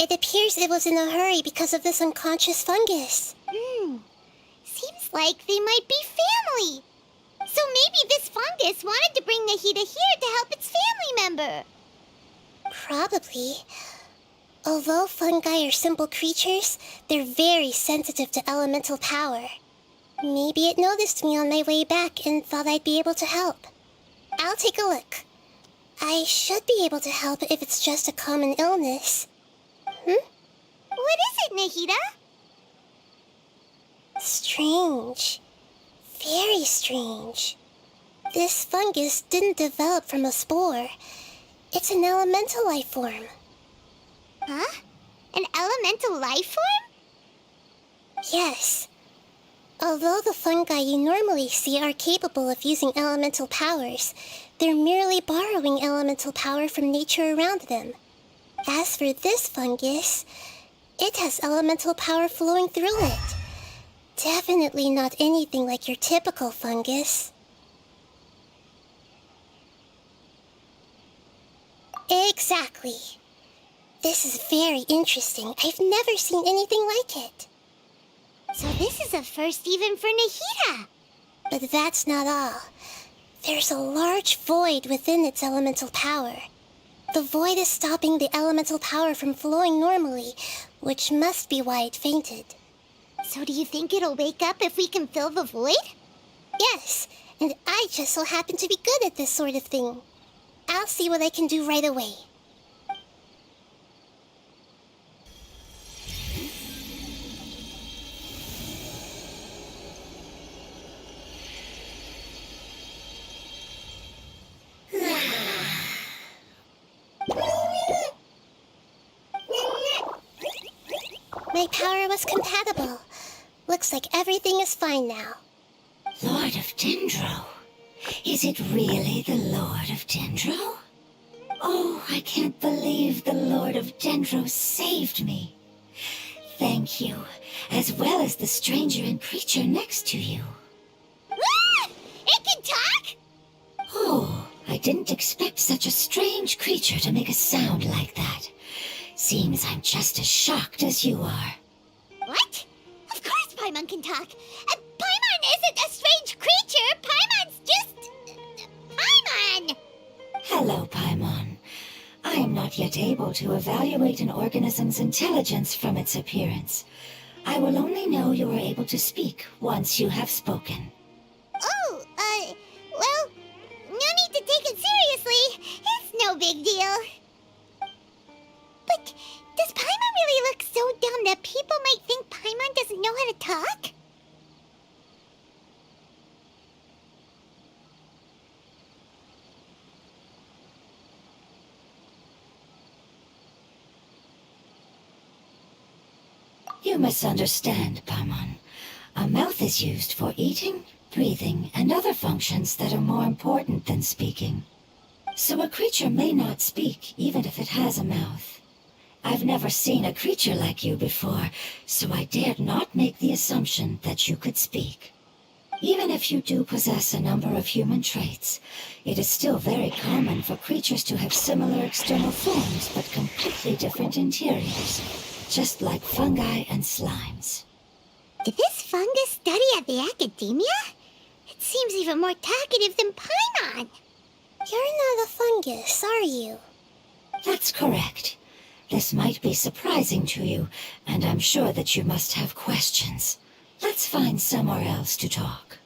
It appears it was in a hurry because of this unconscious fungus. Seems like they might be family. So maybe this fungus wanted to bring Nahida here to help its family member. Probably. Although fungi are simple creatures, they're very sensitive to elemental power. Maybe it noticed me on my way back and thought I'd be able to help. I'll take a look. I should be able to help if it's just a common illness. What is it, Nahida? Strange. Very strange. This fungus didn't develop from a spore. It's an elemental life form. Huh? An elemental life form? Yes. Although the fungi you normally see are capable of using elemental powers, they're merely borrowing elemental power from nature around them. As for this fungus, it has elemental power flowing through it. Definitely not anything like your typical fungus. Exactly. This is very interesting. I've never seen anything like it. So this is a first even for Nahida. But that's not all. There's a large void within its elemental power. The void is stopping the elemental power from flowing normally, which must be why it fainted. So do you think it'll wake up if we can fill the void? Yes, and I just so happen to be good at this sort of thing. I'll see what I can do right away. My power was compatible. Looks like everything is fine now. Lord of Dendro? Is it really the Lord of Dendro? Oh, I can't believe the Lord of Dendro saved me. Thank you, as well as the stranger and creature next to you. Ah! It can talk? Oh, I didn't expect such a strange creature to make a sound like that. Seems I'm just as shocked as you are. What? Of course Paimon can talk. Paimon isn't a strange creature. Paimon's just... Paimon! Hello, Paimon. I am not yet able to evaluate an organism's intelligence from its appearance. I will only know you are able to speak once you have spoken. Oh, well, no need to take it seriously. It's no big deal. But does Paimon really look so dumb that people might think Paimon doesn't know how to talk? You misunderstand, Paimon. A mouth is used for eating, breathing, and other functions that are more important than speaking. So a creature may not speak even if it has a mouth. I've never seen a creature like you before, so I dared not make the assumption that you could speak. Even if you do possess a number of human traits, it is still very common for creatures to have similar external forms but completely different interiors, just like fungi and slimes. Did this fungus study at the academia? It seems even more talkative than Paimon. You're not a fungus, are you? That's correct. This might be surprising to you, and I'm sure that you must have questions. Let's find somewhere else to talk.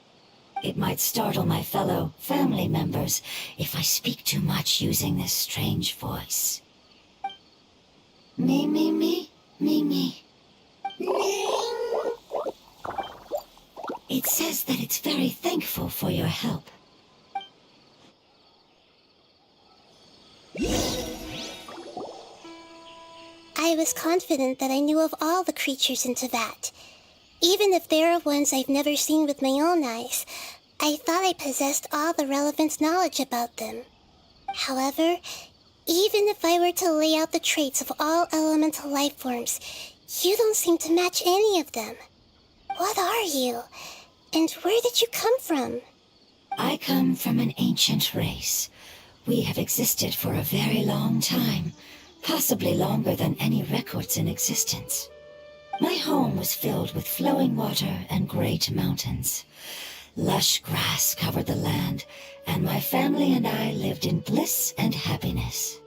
It might startle my fellow family members if I speak too much using this strange voice. Me, me, me, me, me. It says that it's very thankful for your help. I was confident that I knew of all the creatures in Teyvat. Even if there are ones I've never seen with my own eyes, I thought I possessed all the relevant knowledge about them. However, even if I were to lay out the traits of all elemental life forms, you don't seem to match any of them. What are you? And where did you come from? I come from an ancient race. We have existed for a very long time, possibly longer than any records in existence. My home was filled with flowing water and great mountains. Lush grass covered the land, and my family and I lived in bliss and happiness.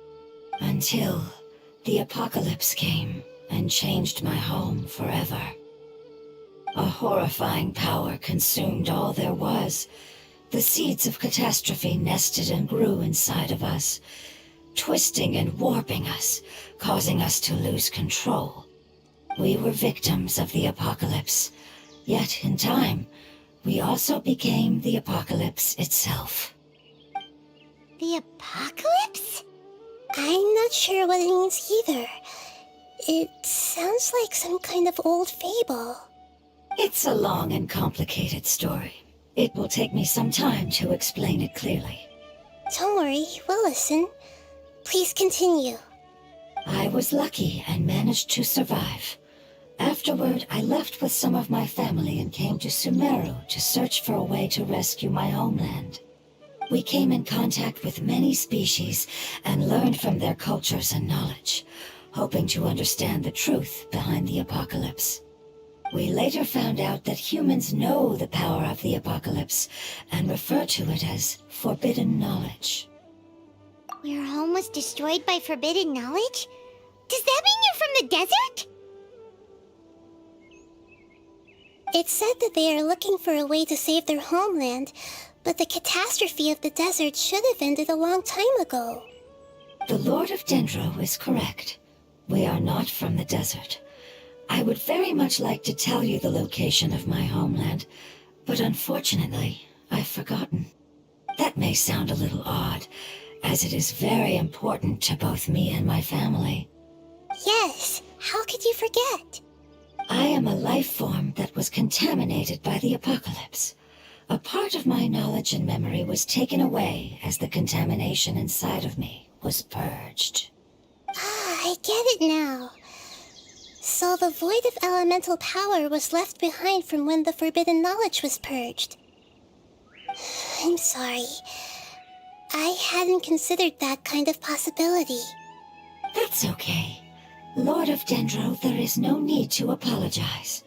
Until the apocalypse came and changed my home forever. A horrifying power consumed all there was. The seeds of catastrophe nested and grew inside of us, twisting and warping us, causing us to lose control. We were victims of the apocalypse, yet in time, we also became the apocalypse itself. The apocalypse? I'm not sure what it means either. It sounds like some kind of old fable. It's a long and complicated story. It will take me some time to explain it clearly. Don't worry, we'll listen. Please continue. I was lucky and managed to survive. Afterward, I left with some of my family and came to Sumeru to search for a way to rescue my homeland. We came in contact with many species and learned from their cultures and knowledge, hoping to understand the truth behind the apocalypse. We later found out that humans know the power of the apocalypse and refer to it as forbidden knowledge. Your home was destroyed by forbidden knowledge? Does that mean you're from the desert? It's said that they are looking for a way to save their homeland, but the catastrophe of the desert should have ended a long time ago. The Lord of Dendro is correct. We are not from the desert. I would very much like to tell you the location of my homeland, but unfortunately, I've forgotten. That may sound a little odd, as it is very important to both me and my family. Yes, how could you forget? I am a life form that was contaminated by the apocalypse. A part of my knowledge and memory was taken away as the contamination inside of me was purged. Ah, I get it now. So the void of elemental power was left behind from when the forbidden knowledge was purged. I'm sorry. I hadn't considered that kind of possibility. That's okay. Lord of Dendro, there is no need to apologize.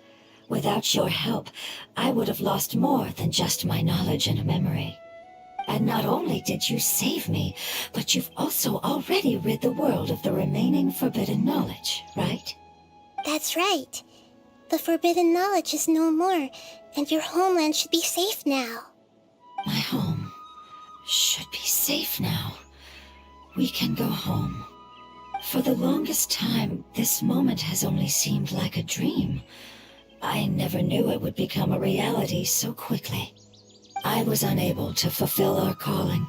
Without your help, I would have lost more than just my knowledge and memory. And not only did you save me, but you've also already rid the world of the remaining forbidden knowledge, right? That's right. The forbidden knowledge is no more, and your homeland should be safe now. My home should be safe now. We can go home. For the longest time, this moment has only seemed like a dream. I never knew it would become a reality so quickly. I was unable to fulfill our calling.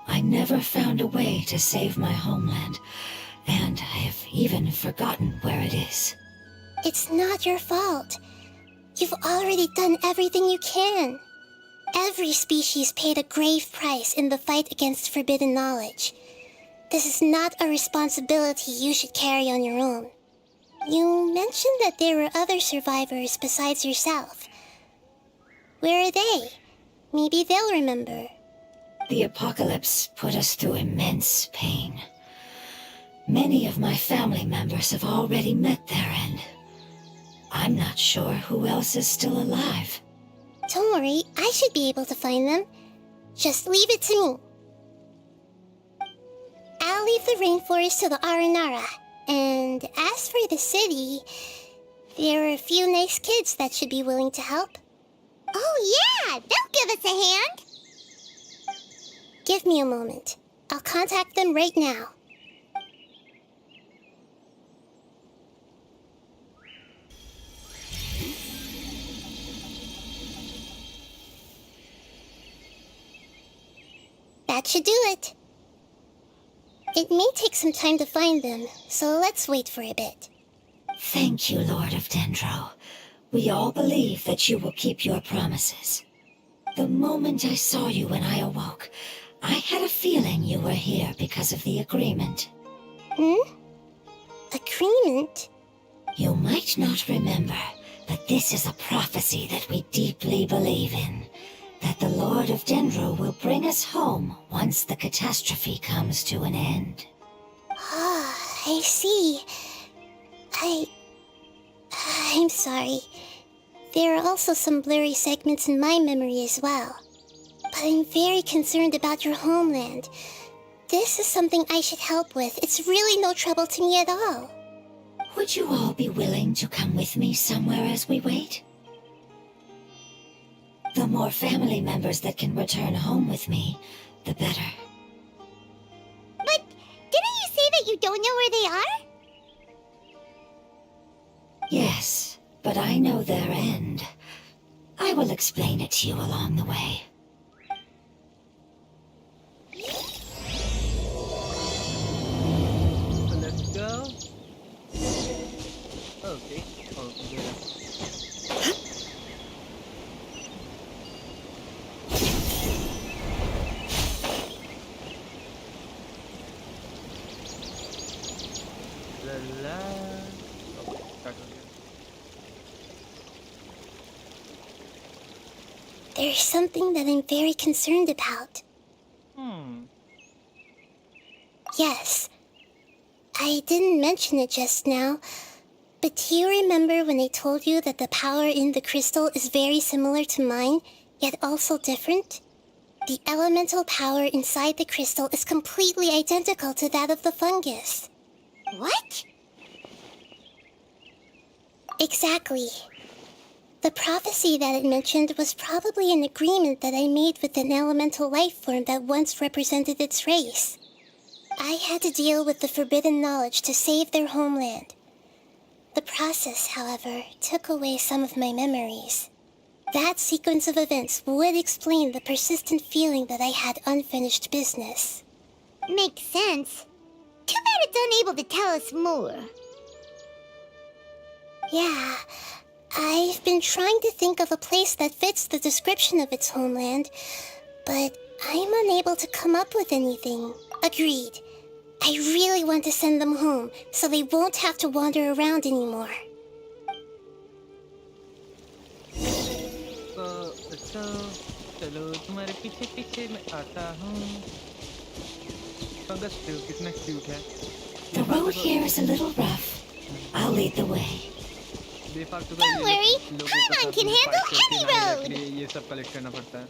I never found a way to save my homeland, and I have even forgotten where it is. It's not your fault. You've already done everything you can. Every species paid a grave price in the fight against forbidden knowledge. This is not a responsibility you should carry on your own. You mentioned that there were other survivors besides yourself. Where are they? Maybe they'll remember. The apocalypse put us through immense pain. Many of my family members have already met their end. I'm not sure who else is still alive. Don't worry, I should be able to find them. Just leave it to me. I'll leave the rainforest to the Aranara. And as for the city, there are a few nice kids that should be willing to help. Oh yeah, they'll give us a hand. Give me a moment. I'll contact them right now. That should do it. It may take some time to find them, so let's wait for a bit. Thank you, Lord of Dendro. We all believe that you will keep your promises. The moment I saw you when I awoke, I had a feeling you were here because of the agreement. Agreement? You might not remember, but this is a prophecy that we deeply believe in. That the Lord of Dendro will bring us home once the catastrophe comes to an end. Ah, I see. I'm sorry. There are also some blurry segments in my memory as well. But I'm very concerned about your homeland. This is something I should help with. It's really no trouble to me at all. Would you all be willing to come with me somewhere as we wait? The more family members that can return home with me, the better. But didn't you say that you don't know where they are? Yes, but I know their end. I will explain it to you along the way. So let's go. Okay. Oh, La la. Oh, start again. There's something that I'm very concerned about. Yes. I didn't mention it just now, but do you remember when I told you that the power in the crystal is very similar to mine, yet also different? The elemental power inside the crystal is completely identical to that of the fungus. What? Exactly. The prophecy that it mentioned was probably an agreement that I made with an elemental life form that once represented its race. I had to deal with the forbidden knowledge to save their homeland. The process, however, took away some of my memories. That sequence of events would explain the persistent feeling that I had unfinished business. Makes sense. Too bad it's unable to tell us more. Yeah, I've been trying to think of a place that fits the description of its homeland, but I'm unable to come up with anything. Agreed. I really want to send them home, so they won't have to wander around anymore. So, चलो तुम्हारे पीछे पीछे मैं आता हूँ. Fungus देखो कितना cute है. The road here is a little rough. I'll lead the way. बेफालतू का Don't worry, लोगों के Paimon साथ can में handle fight करके any ना road. के लिए ये सब कलेक्ट करना पड़ता है.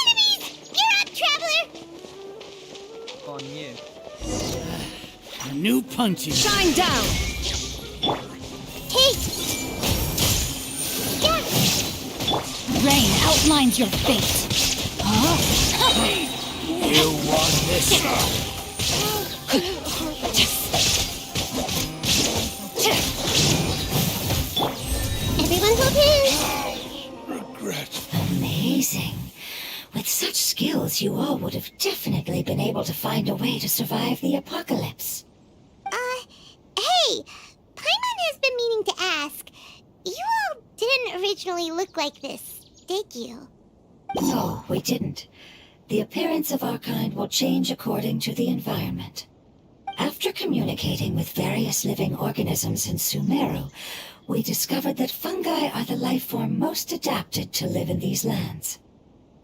Enemies! You're up, traveler! कौन ये? A new punching. Shine down! Hey! Yeah! Rain outlines your fate. Huh? You want this? Everyone hold hands! Regret. Amazing. With such skills, you all would have definitely been able to find a way to survive the apocalypse. Hey! Paimon has been meaning to ask. You all didn't originally look like this, did you? No, we didn't. The appearance of our kind will change according to the environment. After communicating with various living organisms in Sumeru, we discovered that fungi are the life form most adapted to live in these lands.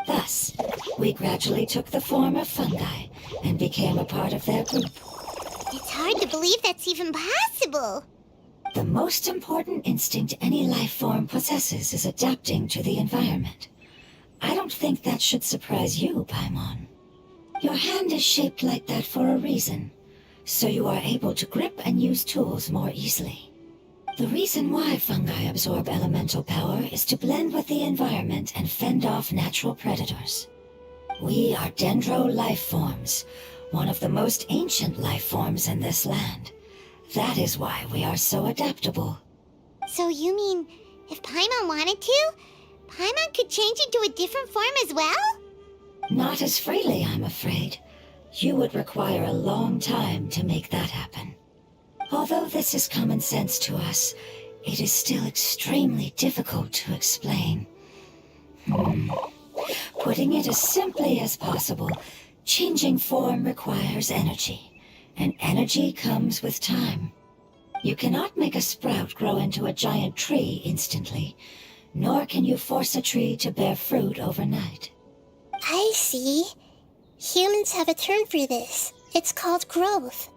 Thus, we gradually took the form of fungi and became a part of their group. It's hard to believe that's even possible. The most important instinct any life form possesses is adapting to the environment. I don't think that should surprise you, Paimon. Your hand is shaped like that for a reason, so you are able to grip and use tools more easily. The reason why fungi absorb elemental power is to blend with the environment and fend off natural predators. We are dendro life forms, one of the most ancient life forms in this land. That is why we are so adaptable. So you mean, if Paimon wanted to, Paimon could change into a different form as well? Not as freely, I'm afraid. You would require a long time to make that happen. Although this is common sense to us, it is still extremely difficult to explain. Putting it as simply as possible, changing form requires energy, and energy comes with time. You cannot make a sprout grow into a giant tree instantly, nor can you force a tree to bear fruit overnight. I see. Humans have a term for this. It's called growth.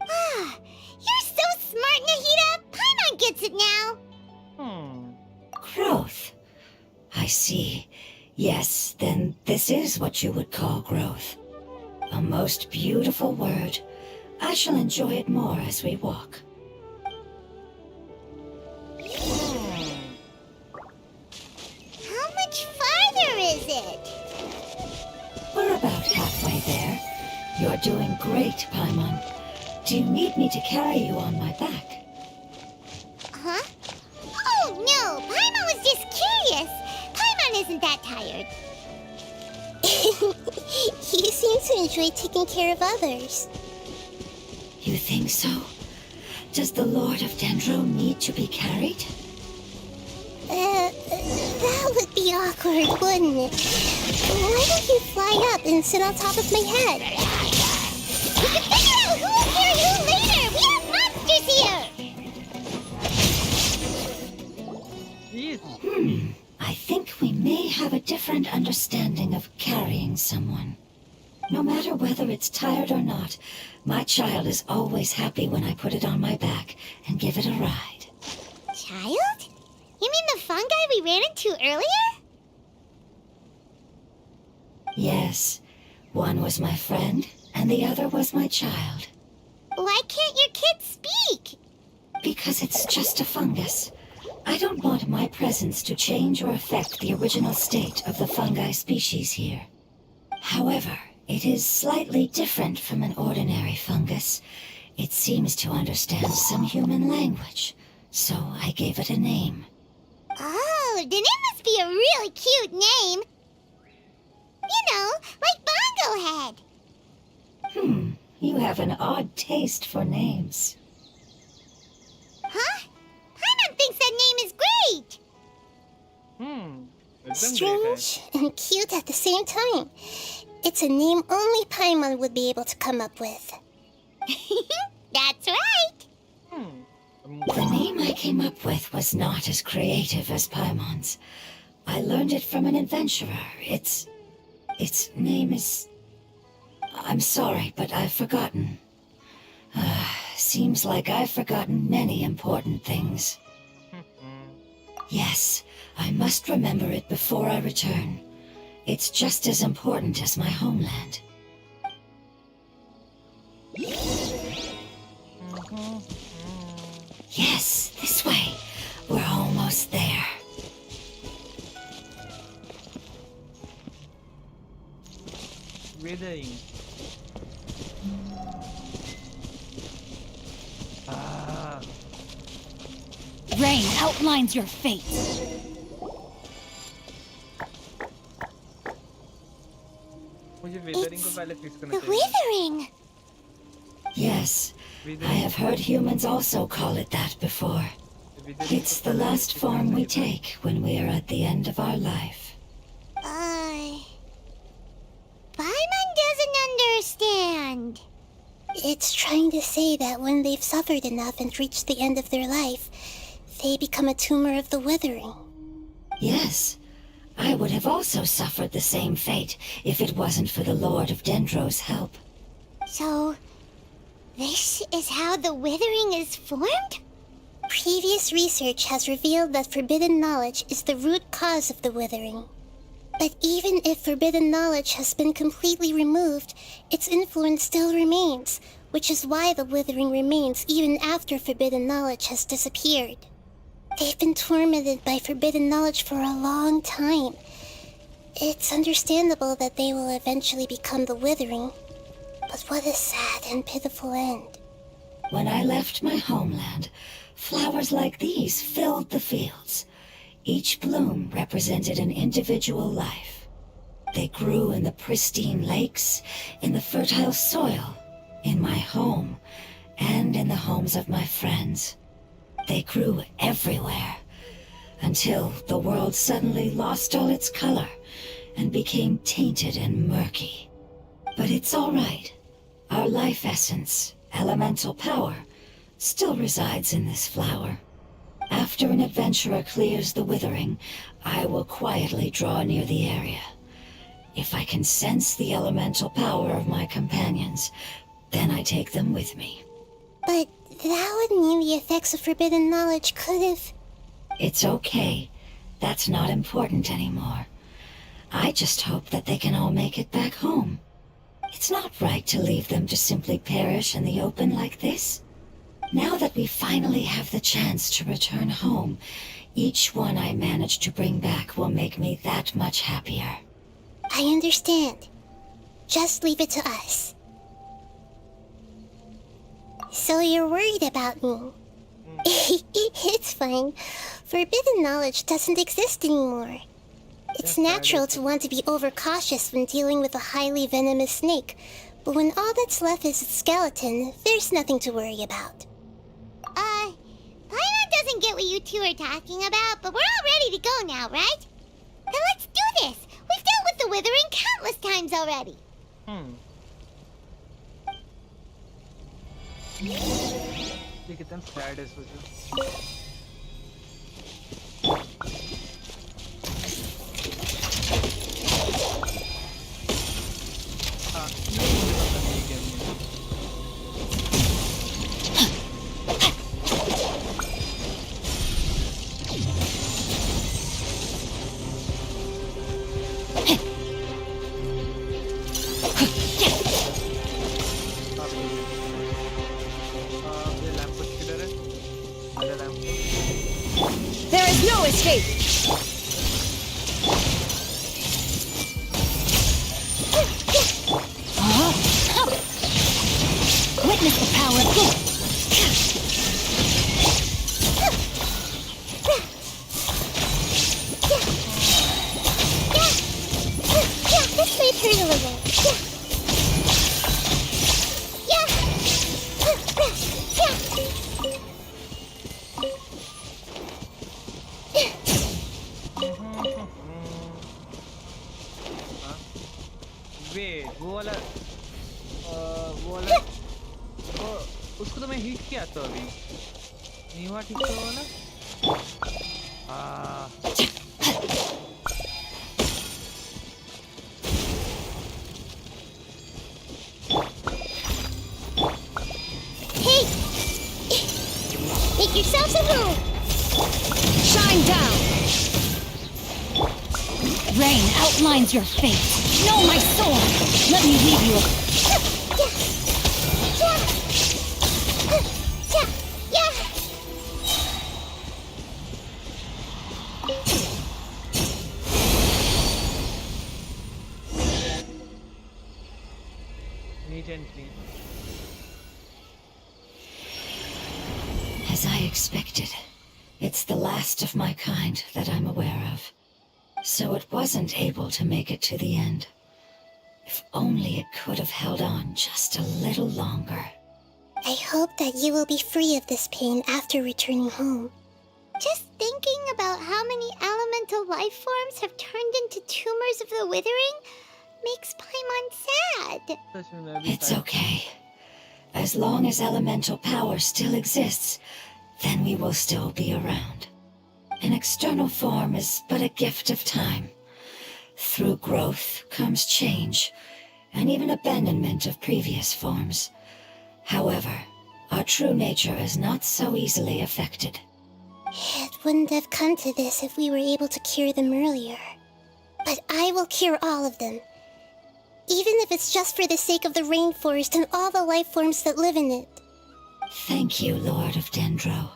Ah, you're so smart, Nahida! Paimon gets it now! Growth. I see. Yes, then this is what you would call growth. A most beautiful word. I shall enjoy it more as we walk. How much farther is it? We're about halfway there. You're doing great, Paimon. Do you need me to carry you on my back? Huh? Oh, no! Paimon was just curious! Paimon isn't that tired. You seem to enjoy taking care of others. You think so? Does the Lord of Dendro need to be carried? That would be awkward, wouldn't it? Why don't you fly up and sit on top of my head? We can figure out who will carry who later! We have monsters here! Yes. I think we may have a different understanding of carrying someone. No matter whether it's tired or not, my child is always happy when I put it on my back and give it a ride. Child? You mean the fungi we ran into earlier? Yes, one was my friend, and the other was my child. Why can't your kid speak? Because it's just a fungus. I don't want my presence to change or affect the original state of the fungi species here. However, it is slightly different from an ordinary fungus. It seems to understand some human language, so I gave it a name. Oh, then it must be a really cute name. You know, like Bongo Head. You have an odd taste for names. Huh? Paimon thinks that name is great. Strange and cute at the same time. It's a name only Paimon would be able to come up with. That's right. The name I came up with was not as creative as Paimon's. I learned it from an adventurer. Its name is... I'm sorry, but I've forgotten. Seems like I've forgotten many important things. Yes, I must remember it before I return. It's just as important as my homeland. Yes, this way. We're almost there. Withering. Rain outlines your fate. मुझे withering को पहले fix करना The चाहिए. withering. Yes, I have heard humans also call it that before. Withering It's the last form we take when we are at the end of our life. Paimon doesn't understand. It's trying to say that when they've suffered enough and reached the end of their life, they become a tumor of the withering. Yes, I would have also suffered the same fate if it wasn't for the Lord of Dendro's help. So, this is how the withering is formed? Previous research has revealed that forbidden knowledge is the root cause of the withering. But even if forbidden knowledge has been completely removed, its influence still remains, which is why the withering remains even after forbidden knowledge has disappeared. They've been tormented by forbidden knowledge for a long time. It's understandable that they will eventually become the withering. But what a sad and pitiful end. When I left my homeland, flowers like these filled the fields. Each bloom represented an individual life. They grew in the pristine lakes, in the fertile soil, in my home, and in the homes of my friends. They grew everywhere, until the world suddenly lost all its color and became tainted and murky. But it's all right. Our life essence, elemental power, still resides in this flower. After an adventurer clears the withering, I will quietly draw near the area. If I can sense the elemental power of my companions, then I take them with me. That would mean the effects of forbidden knowledge could have... It's okay. That's not important anymore. I just hope that they can all make it back home. It's not right to leave them to simply perish in the open like this. Now that we finally have the chance to return home, each one I manage to bring back will make me that much happier. I understand. Just leave it to us. So you're worried about me? It's fine. Forbidden knowledge doesn't exist anymore. It's natural to want to be overcautious when dealing with a highly venomous snake, but when all that's left is its skeleton, there's nothing to worry about. Paimon doesn't get what you two are talking about, but we're all ready to go now, right? Then let's do this! We've dealt with the Withering countless times already! ये कितना sad है सोचो. हाँ, ये मुझे पता नहीं क्या है. ये लैंप कुछ किधर है? अरे lamp. There is no escape! Witness the power of good! This might hurt a little. वे वो वाला वो उसको तो मैं हिट किया तो अभी नहीं हुआ ठीक से वो वाला. Hey! Make yourselves at home! Shine down! Rain outlines your fate. Know my sword! Let me lead you. Neat and clean. As I expected, it's the last of my kind that I'm aware of. So it wasn't able to make it to the end. If only it could have held on just a little longer. I hope that you will be free of this pain after returning home. Just thinking about how many elemental life forms have turned into tumors of the Withering makes Paimon sad. सच में मैं भी It's okay. As long as elemental power still exists, then we will still be around. An external form is but a gift of time. Through growth comes change, and even abandonment of previous forms. However, our true nature is not so easily affected. It wouldn't have come to this if we were able to cure them earlier. But I will cure all of them. Even if it's just for the sake of the rainforest and all the life forms that live in it. Thank you, Lord of Dendro.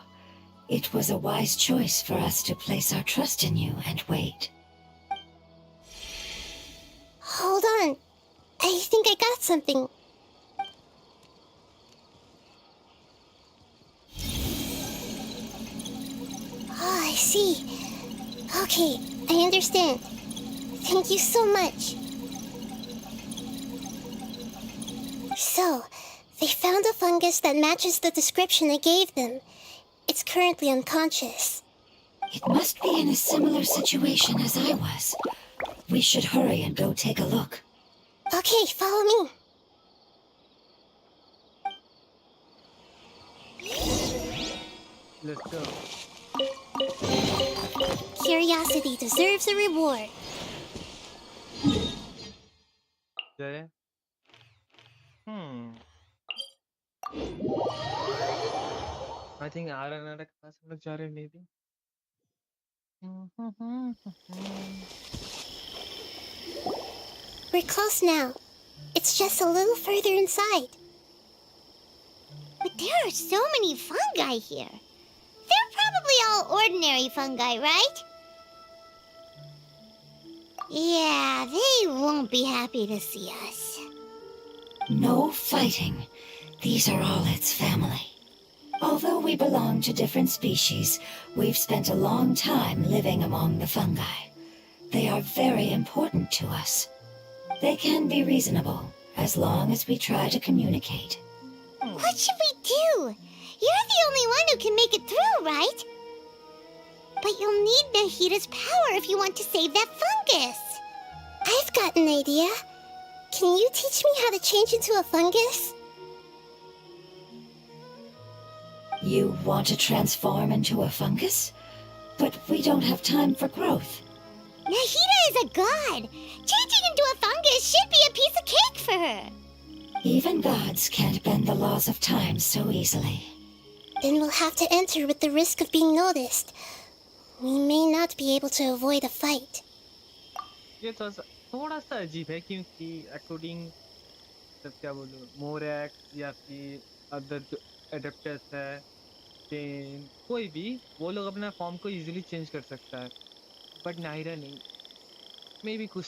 It was a wise choice for us to place our trust in you and wait. Hold on. I think I got something. Oh, I see. Okay, I understand. Thank you so much. So, they found a fungus that matches the description I gave them. It's currently unconscious. It must be in a similar situation as I was. We should hurry and go take a look. Okay, follow me. Let's go. Curiosity deserves a reward. There. I think Aranara के पास हम लोग जा रहे हैं maybe. We're close now. It's just a little further inside. But there are so many fungi here. They're probably all ordinary fungi, right? Yeah, they won't be happy to see us. No fighting. These are all its family. Although we belong to different species, we've spent a long time living among the fungi. They are very important to us. They can be reasonable, as long as we try to communicate. What should we do? You're the only one who can make it through, right? But you'll need Nahida's power if you want to save that fungus. I've got an idea. Can you teach me how to change into a fungus? You want to transform into a fungus? But we don't have time for growth. Nahida is a god. Changing into a fungus should be a piece of cake for her. Even gods can't bend the laws of time so easily. Then we'll have to enter with the risk of being noticed. We may not be able to avoid a fight. ये थोड़ा सा अजीब है क्योंकि according तब क्या बोलूँ मोरैक्स या फिर अदर जो एडेप्टर्स है चेन कोई भी वो लोग अपना फॉर्म को इजीली चेंज कर सकता है बट नायरा नहीं मे बी कुछ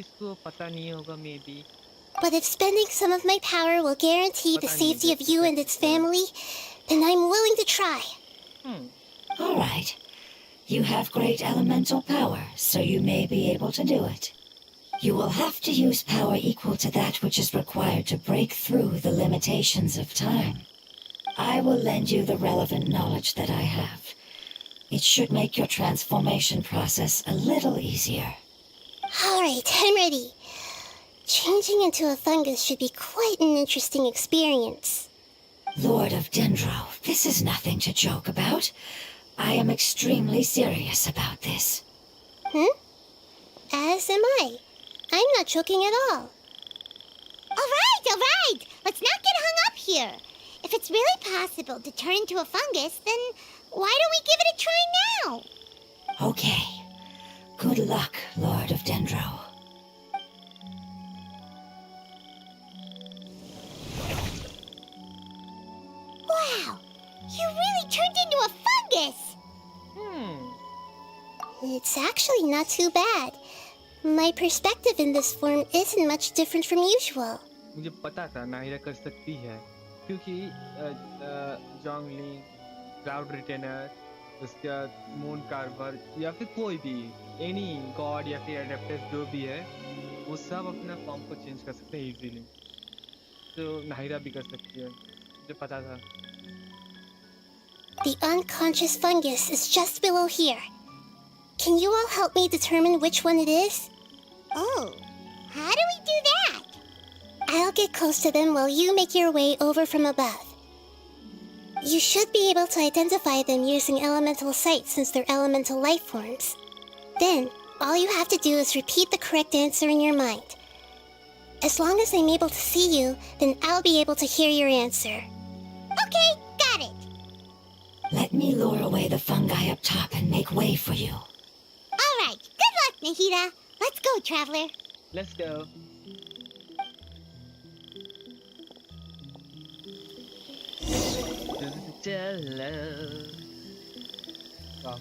इसको पता नहीं होगा may be. But if spending some of my power will guarantee the safety of you and its family, then I'm willing to try. All right. You have great elemental power, so you may be able to do it. You will have to use power equal to that which is required to break through the limitations of time. I will lend you the relevant knowledge that I have. It should make your transformation process a little easier. All right, I'm ready. Changing into a fungus should be quite an interesting experience. Lord of Dendro, this is nothing to joke about. I am extremely serious about this. As am I. I'm not joking at all. All right. Let's not get hung up here. If it's really possible to turn into a fungus, then why don't we give it a try now? Okay. Good luck, Lord of Dendro. Wow, you really turned into a fungus! It's actually not too bad. My perspective in this form isn't much different from usual. मुझे पता था नाहिरा कर सकती है क्योंकि जॉन्गलिंग cloud retainer उसके बाद moon Carver या फिर कोई भी एनी गॉड या फिर एडेप्टर्स जो भी है वो सब अपना फॉर्म को चेंज कर सकते हैं इजीली तो नाहिरा भी कर सकती है मुझे पता था. The unconscious fungus is just below here. Can you all help me determine which one it is? Oh, how do we do that? I'll get close to them while you make your way over from above. You should be able to identify them using elemental sight since they're elemental life forms. Then, all you have to do is repeat the correct answer in your mind. As long as I'm able to see you, then I'll be able to hear your answer. Okay, got it. Let me lure away the fungi up top and make way for you. All right, good luck, Nahida. Let's go, Traveler. Let's go. चलो. Wow.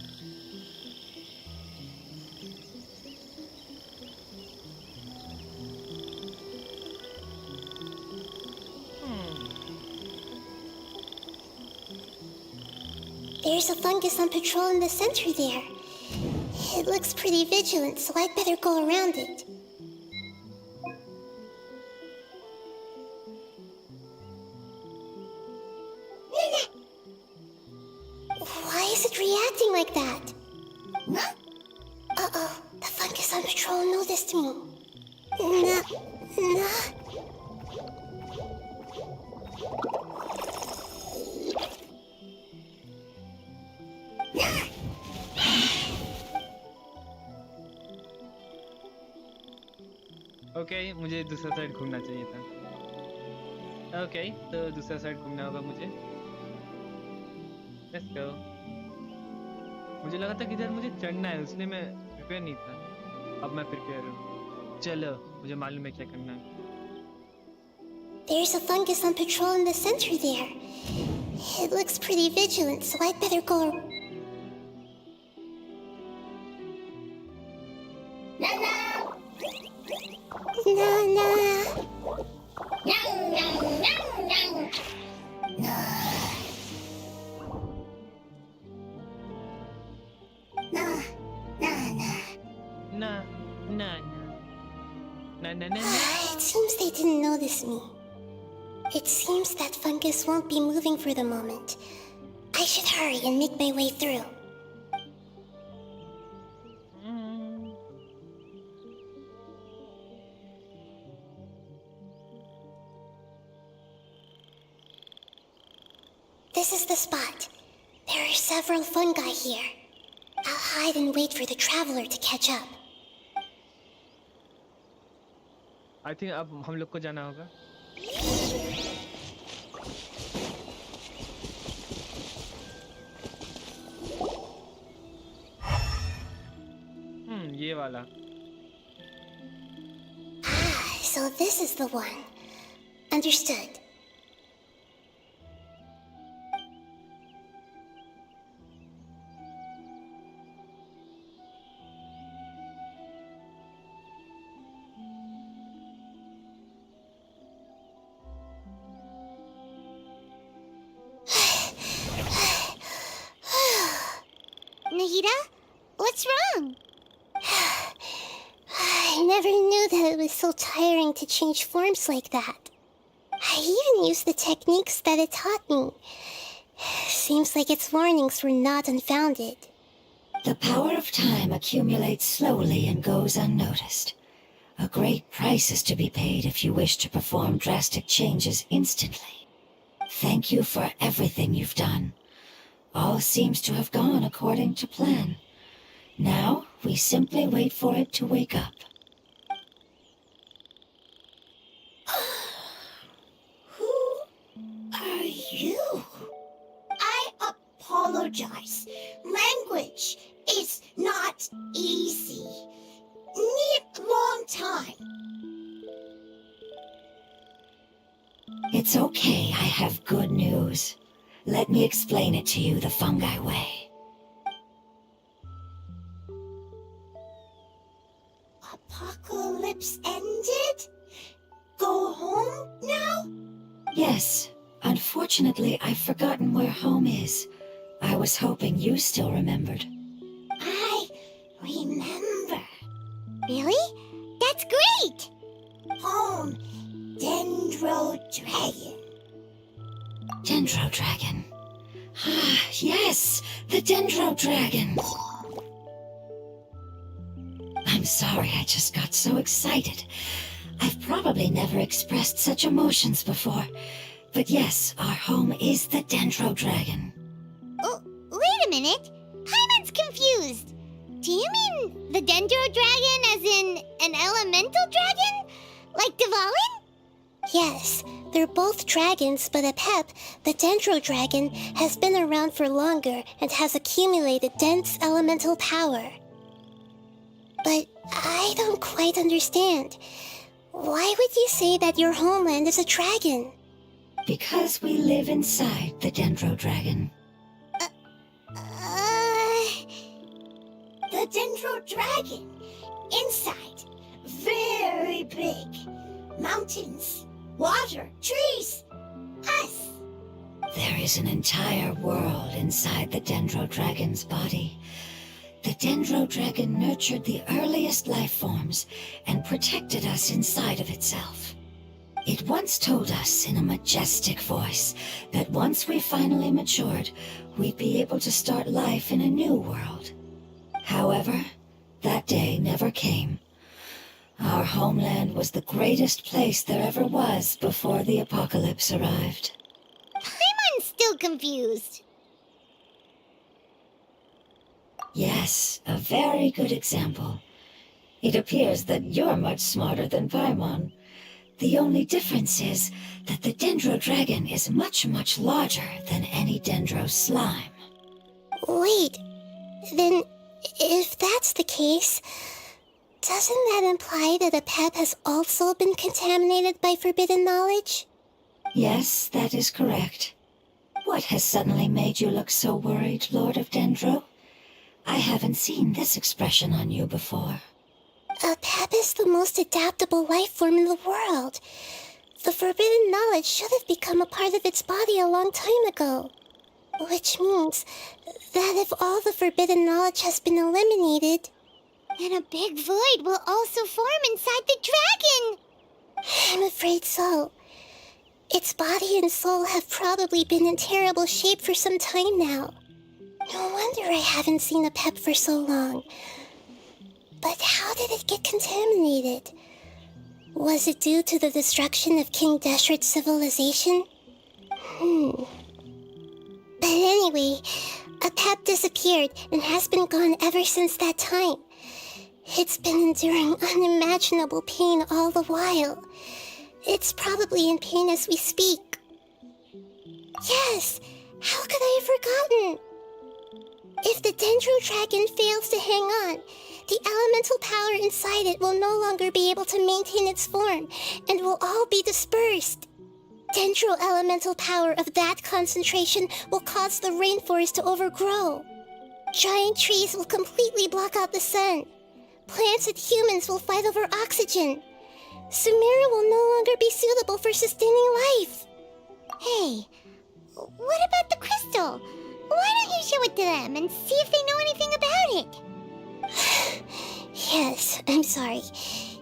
There's a fungus on patrol in the center there. It looks pretty vigilant, so I'd better go around it. Why is it reacting like that? Uh-oh, the fungus on patrol noticed me. Okay मुझे दूसरा side घूमना चाहिए था. Okay तो दूसरा side घूमना होगा मुझे. Let's go. मुझे लगा था कि इधर मुझे चढ़ना है, इसलिए मैं प्रिपेयर नहीं था। अब मैं प्रिपेयर हूँ। चलो, मुझे मालूम है क्या करना है। There's a fungus on patrol in the center there. It looks pretty vigilant, so I'd better go. Na. Na, na, na, na, na, na. It seems they didn't notice me. It seems that fungus won't be moving for the moment. I should hurry and make my way through. This is the spot. There are several fungi here. I'll hide and wait for the traveler to catch up. I think अब हम लोग को जाना होगा। ये वाला। So this is the one. Understood. Nahida? What's wrong? I never knew that it was so tiring to change forms like that. I even used the techniques that it taught me. Seems like its warnings were not unfounded. The power of time accumulates slowly and goes unnoticed. A great price is to be paid if you wish to perform drastic changes instantly. Thank you for everything you've done. All seems to have gone according to plan. Now, we simply wait for it to wake up. Who are you? I apologize. Language is not easy. Need long time. It's okay, I have good news. Let me explain it to you the fungi way. Apocalypse ended? Go home now? Yes, unfortunately, I've forgotten where home is. I was hoping you still remembered. I remember. Really? That's great! Home, Dendro Dragon. Dendro Dragon. Ah, yes, the Dendro Dragon. I'm sorry, I just got so excited. I've probably never expressed such emotions before. But yes, our home is the Dendro Dragon. Oh, wait a minute. Paimon's confused. Do you mean the Dendro Dragon as in an elemental dragon? Like Dvalin? Yes, they're both dragons, but Apep, the Dendro Dragon, has been around for longer and has accumulated dense elemental power. But I don't quite understand. Why would you say that your homeland is a dragon? Because we live inside the Dendro Dragon. The Dendro Dragon. Inside. Very big. Mountains. Water. Trees. Us. There is an entire world inside the Dendro Dragon's body. The Dendro Dragon nurtured the earliest life forms and protected us inside of itself. It once told us in a majestic voice that once we finally matured, we'd be able to start life in a new world. However, that day never came. Our homeland was the greatest place there ever was before the apocalypse arrived. Paimon's still confused. Yes, a very good example. It appears that you're much smarter than Paimon. The only difference is that the Dendro Dragon is much, much larger than any Dendro slime. Wait, then if that's the case, doesn't that imply that a pet has also been contaminated by forbidden knowledge? Yes, that is correct. What has suddenly made you look so worried, Lord of Dendro? I haven't seen this expression on you before. A pep is the most adaptable life form in the world. The forbidden knowledge should have become a part of its body a long time ago. Which means that if all the forbidden knowledge has been eliminated, then a big void will also form inside the dragon! I'm afraid so. Its body and soul have probably been in terrible shape for some time now. No wonder I haven't seen a pep for so long. But how did it get contaminated? Was it due to the destruction of King Deshret's civilization? But anyway, a pep disappeared and has been gone ever since that time. It's been enduring unimaginable pain all the while. It's probably in pain as we speak. Yes, how could I have forgotten? If the Dendro Dragon fails to hang on, the elemental power inside it will no longer be able to maintain its form and will all be dispersed. Dendro elemental power of that concentration will cause the rainforest to overgrow. Giant trees will completely block out the sun. Plants and humans will fight over oxygen. Sumeru will no longer be suitable for sustaining life. Hey, what about the crystal? Why don't you show it to them and see if they know anything about it? Yes, I'm sorry.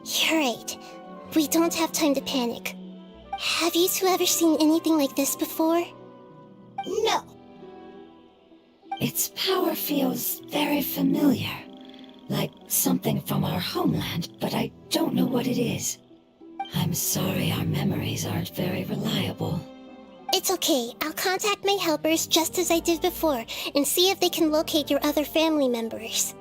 You're right. We don't have time to panic. Have you two ever seen anything like this before? No. Its power feels very familiar. Like something from our homeland, but I don't know what it is. I'm sorry our memories aren't very reliable. It's okay. I'll contact my helpers just as I did before and see if they can locate your other family members.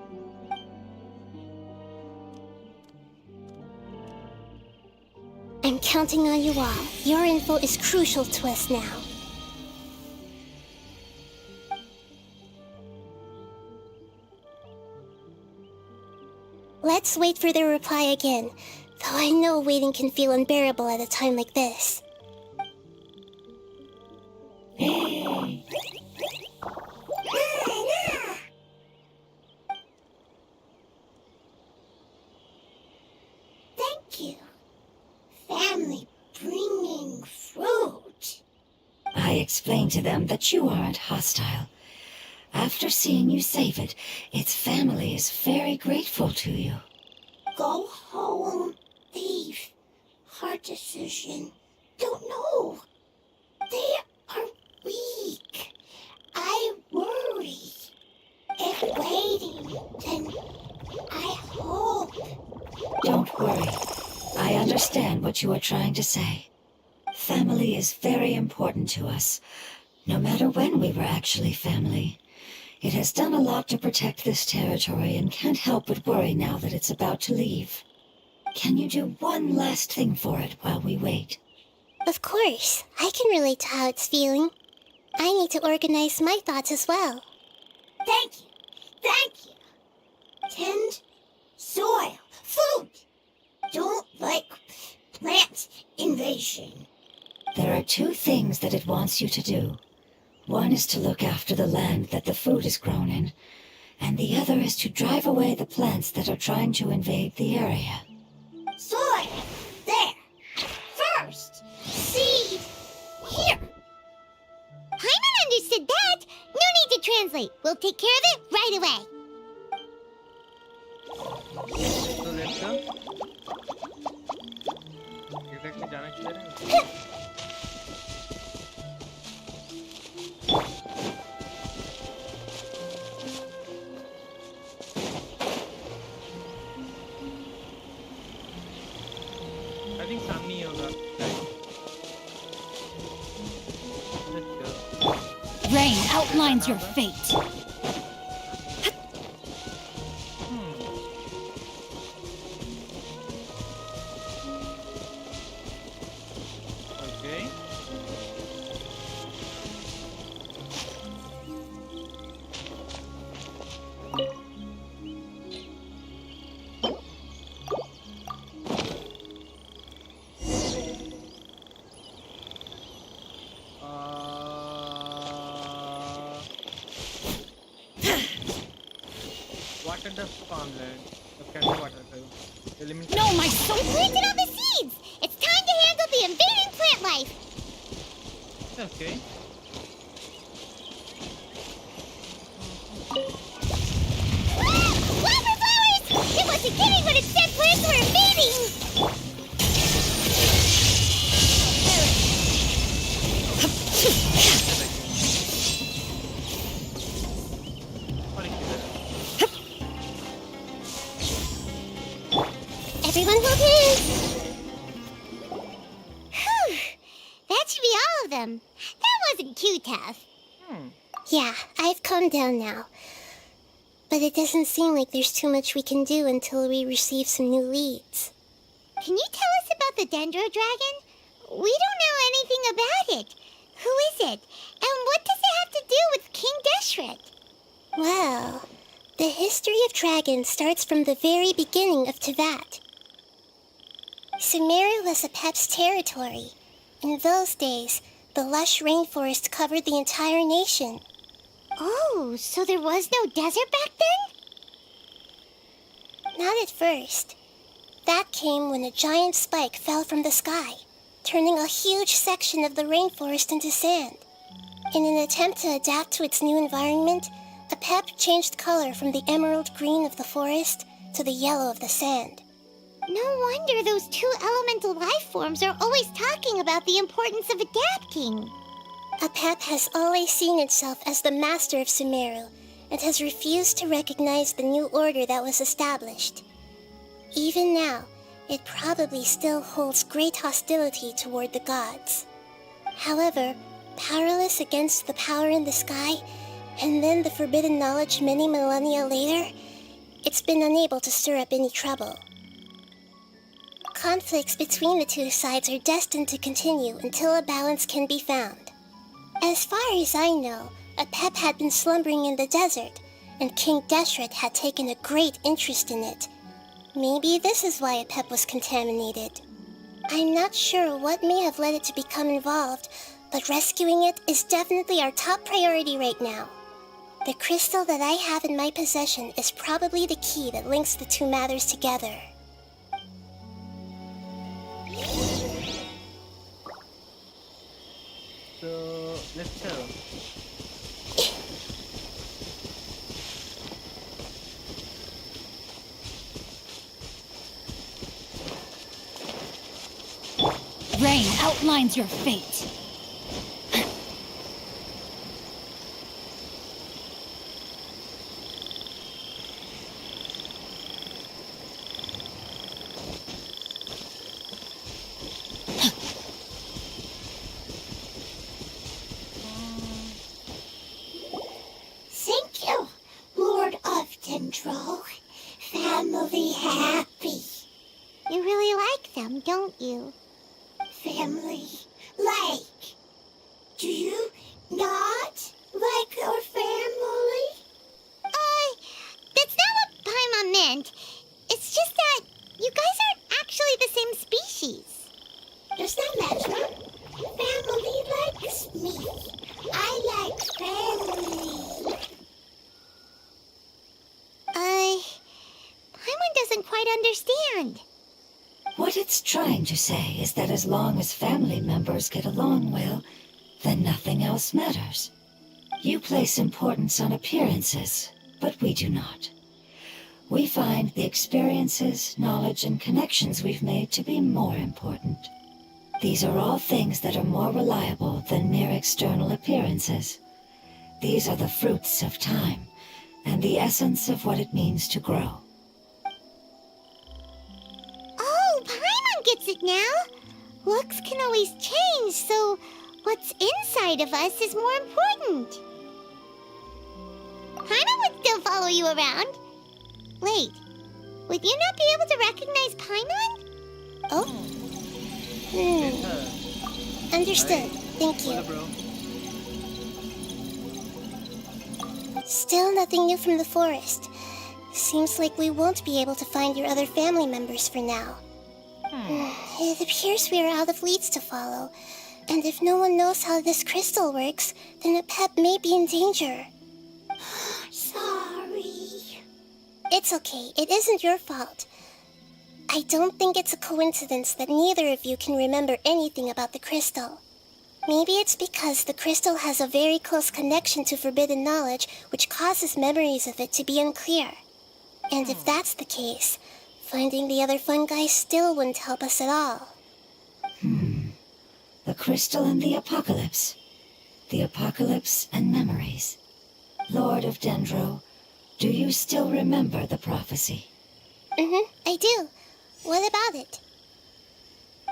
I'm counting on you all. Your info is crucial to us now. Let's wait for their reply again, though I know waiting can feel unbearable at a time like this. Thank you. Family bringing fruit. I explained to them that you aren't hostile. After seeing you save it, its family is very grateful to you. Go home, thief. Hard decision. Don't know. They are weak. I worry. If waiting, then I hope. Don't worry. I understand what you are trying to say. Family is very important to us, no matter when we were actually family. It has done a lot to protect this territory and can't help but worry now that it's about to leave. Can you do one last thing for it while we wait? Of course, I can relate to how it's feeling. I need to organize my thoughts as well. Thank you. Thank you. Tend soil. Food. Don't like plant invasion. There are two things that it wants you to do. One is to look after the land that the food is grown in, and the other is to drive away the plants that are trying to invade the area. Soil. There. First. Seed. Here. Paimon understood that. No need to translate. We'll take care of it right away. So let's go. Exactly जाना किधर है? I think सामने ही होगा. Let's go. Rain outlines your fate. Okay. water the farmland. The can water the element. No, my soul. Planted all the seeds! It's time to handle the invading plant life! Okay. Ah! Flower flowers! It wasn't kidding when it said plants were invading! Everyone hold hands! Whew! That should be all of them. That wasn't too tough. Yeah, I've calmed down now. But it doesn't seem like there's too much we can do until we receive some new leads. Can you tell us about the Dendro Dragon? We don't know anything about it. Who is it? And what does it have to do with King Deshret? Well, the history of dragons starts from the very beginning of Tevat. Sumeru was Apep's territory. In those days, the lush rainforest covered the entire nation. Oh, so there was no desert back then? Not at first. That came when a giant spike fell from the sky, turning a huge section of the rainforest into sand. In an attempt to adapt to its new environment, Apep changed color from the emerald green of the forest to the yellow of the sand. No wonder those two elemental life forms are always talking about the importance of adapting. Apep has always seen itself as the master of Sumeru and has refused to recognize the new order that was established. Even now, it probably still holds great hostility toward the gods. However, powerless against the power in the sky, and then the forbidden knowledge many millennia later, it's been unable to stir up any trouble. Conflicts between the two sides are destined to continue until a balance can be found. As far as I know, Apep had been slumbering in the desert, and King Deshret had taken a great interest in it. Maybe this is why Apep was contaminated. I'm not sure what may have led it to become involved, but rescuing it is definitely our top priority right now. The crystal that I have in my possession is probably the key that links the two matters together. So let's go. Rain outlines your fate. Thank you, Lord of Dendro. Family happy. You really like them, don't you? Family like. Do you not like your family? That's not what Paimon meant. It's just that you guys aren't actually the same species. Does that matter? Family likes me. I like family. Paimon doesn't quite understand. What it's trying to say is that as long as family members get along well, then nothing else matters. You place importance on appearances, but we do not. We find the experiences, knowledge, and connections we've made to be more important. These are all things that are more reliable than mere external appearances. These are the fruits of time, and the essence of what it means to grow. Oh, Paimon gets it now. Looks can always change, so what's inside of us is more important. Paimon would still follow you around. Wait, would you not be able to recognize Paimon? Oh? It's her. Understood. Thank Hola, you. bro. Still nothing new from the forest. Seems like we won't be able to find your other family members for now. It appears we are out of leads to follow. And if no one knows how this crystal works, then Apep may be in danger. Sorry. It's okay. It isn't your fault. I don't think it's a coincidence that neither of you can remember anything about the crystal. Maybe it's because the crystal has a very close connection to forbidden knowledge, which causes memories of it to be unclear. And if that's the case, finding the other fungi still wouldn't help us at all. The crystal and the apocalypse. The apocalypse and memories. Lord of Dendro, do you still remember the prophecy? I do. What about it?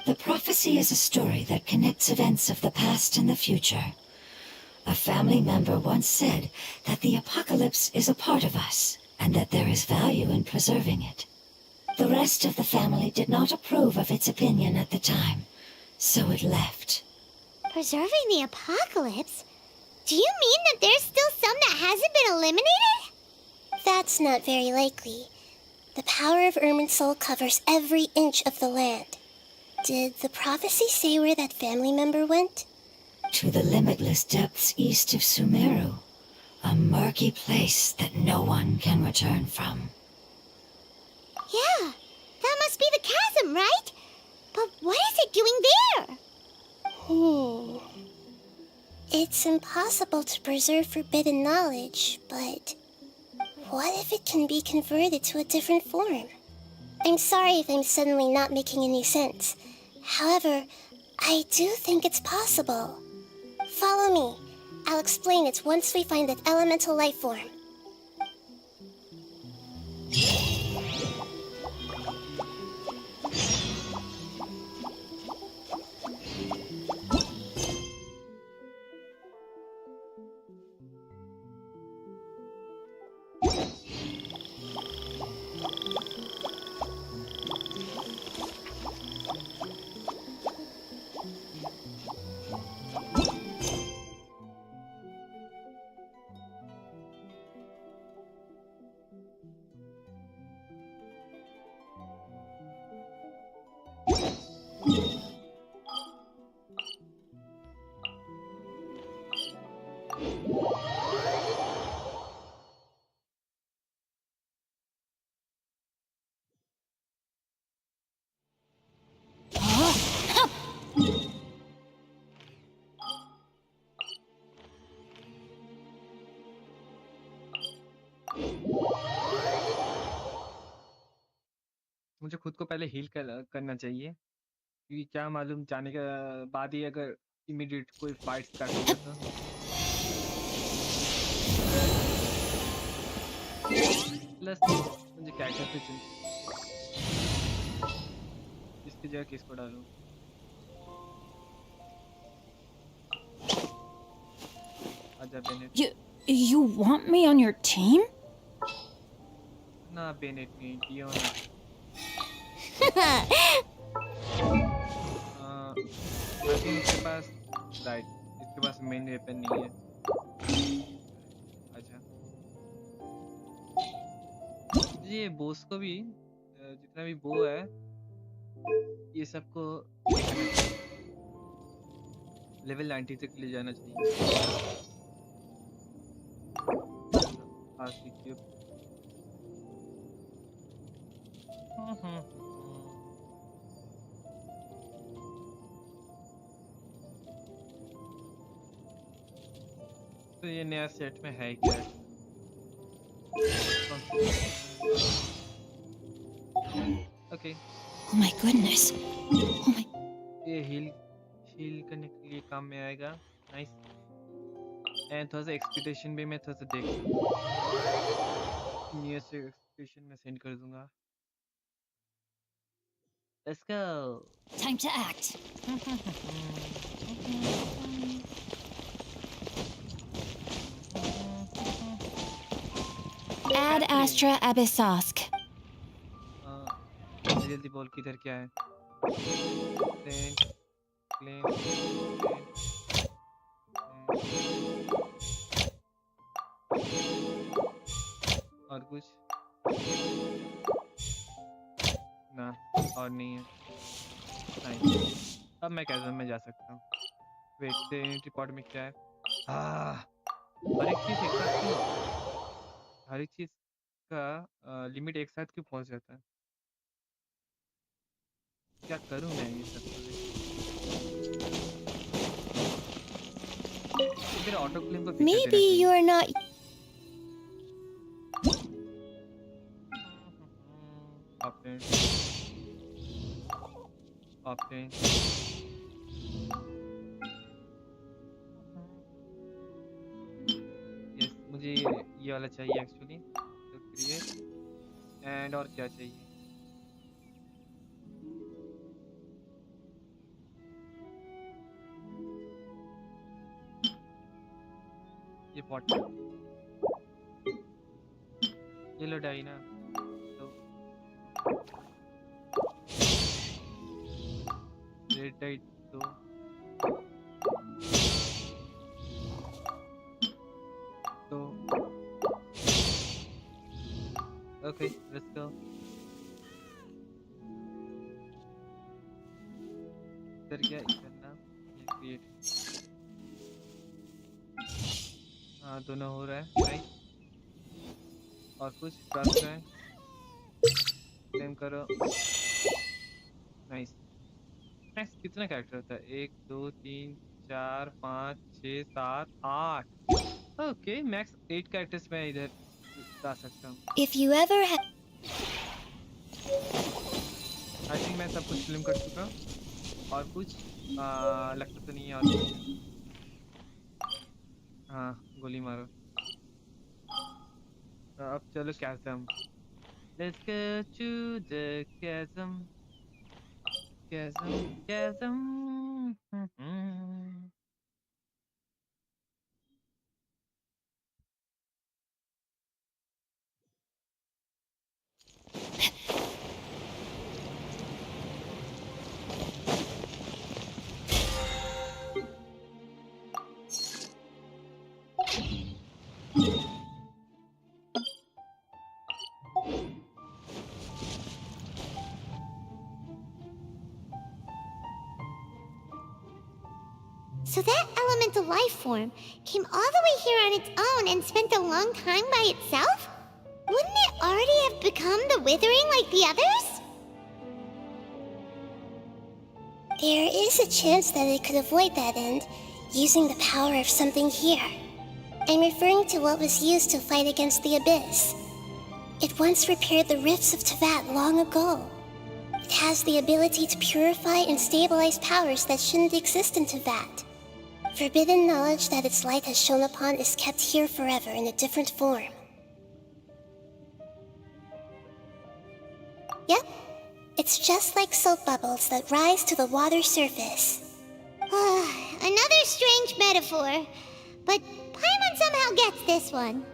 The prophecy is a story that connects events of the past and the future. A family member once said that the apocalypse is a part of us, and that there is value in preserving it. The rest of the family did not approve of its opinion at the time, so it left. Preserving the apocalypse? Do you mean that there's still some that hasn't been eliminated? That's not very likely. The power of Irminsul covers every inch of the land. Did the prophecy say where that family member went? To the limitless depths east of Sumeru, a murky place that no one can return from. Yeah, that must be the chasm, right? But what is it doing there? It's impossible to preserve forbidden knowledge, but what if it can be converted to a different form? I'm sorry if I'm suddenly not making any sense. However, I do think it's possible. Follow me. I'll explain it once we find that elemental life form. मुझे खुद को पहले heal करना चाहिए, क्योंकि क्या मालूम जाने के बाद ही अगर इमीडिएट कोई फाइट स्टार्ट होगा तो। प्लस मुझे कैरेक्टर पे चिंता, इसकी जगह किसको डालूं? आजा Bennett. You want me on your team? ना बेनेट नहीं, डियोना। अभी इसके पास राइट, इसके पास मेन वेपन नहीं है। अच्छा, ये बोस को भी जितना भी बो है ये सबको लेवल 90 तक ले जाना चाहिए। आखिरी क्यूब। तो ये नया सेट में है क्या? Okay, Oh my goodness. Oh my. ये हील करने के लिए काम में आएगा। नाइस। एंड थोड़ा सा एक्सपेक्टेशन भी मैं थोड़ा सा देख नियर से एक्सपेक्टेशन में सेंड कर दूंगा। Let's go. Time to act. Ad Astra Abyssosk. जल्दी बोल किधर क्या है? सेंड क्लेम और कुछ ना, और नहीं है। नाइस, अब मैं कैज़म में जा सकता हूँ। वेट, सेंड रिपोर्ट में क्या है? हर एक चीज़ एक साथ क्यों? हर एक चीज़ का लिमिट एक साथ क्यों पहुंच जाता है? क्या करूं मैं ये सब को लेके? ये मेरे ऑटो क्लेम को फीचर Maybe देना चाहिए। you're not. Option option yes, मुझे ये वाला चाहिए एक्चुअली। तो क्रिएट एंड और क्या चाहिए? ये 40 ये लो डाई ना। तो रेड डाई तो ओके लेट्स गो। इधर क्या करना? ये क्रिएट। हाँ दोनों हो रहा है, नाइस। और कुछ ट्रांसफर है, क्लेम करो, नाइस। नेक्स्ट कितना कैरेक्टर होता है? 1 2 3 4 5 6 7 8। ओके मैक्स 8 कैरेक्टर्स मैं इधर ला सकता हूँ। If you ever have. I think मैं सब कुछ फिल्म कर चुका हूँ। और कुछ लगता तो नहीं है और कुछ है। हाँ गोली मारो। अब चलो chasm, let's go to the chasm chasm chasm. So that elemental life form came all the way here on its own and spent a long time by itself? Wouldn't it already have become the Withering like the others? There is a chance that it could avoid that end, using the power of something here. I'm referring to what was used to fight against the Abyss. It once repaired the rifts of Tevat long ago. It has the ability to purify and stabilize powers that shouldn't exist in Tevat. Forbidden knowledge that its light has shone upon is kept here forever in a different form. Yep, it's just like soap bubbles that rise to the water's surface. Another strange metaphor, but Paimon somehow gets this one.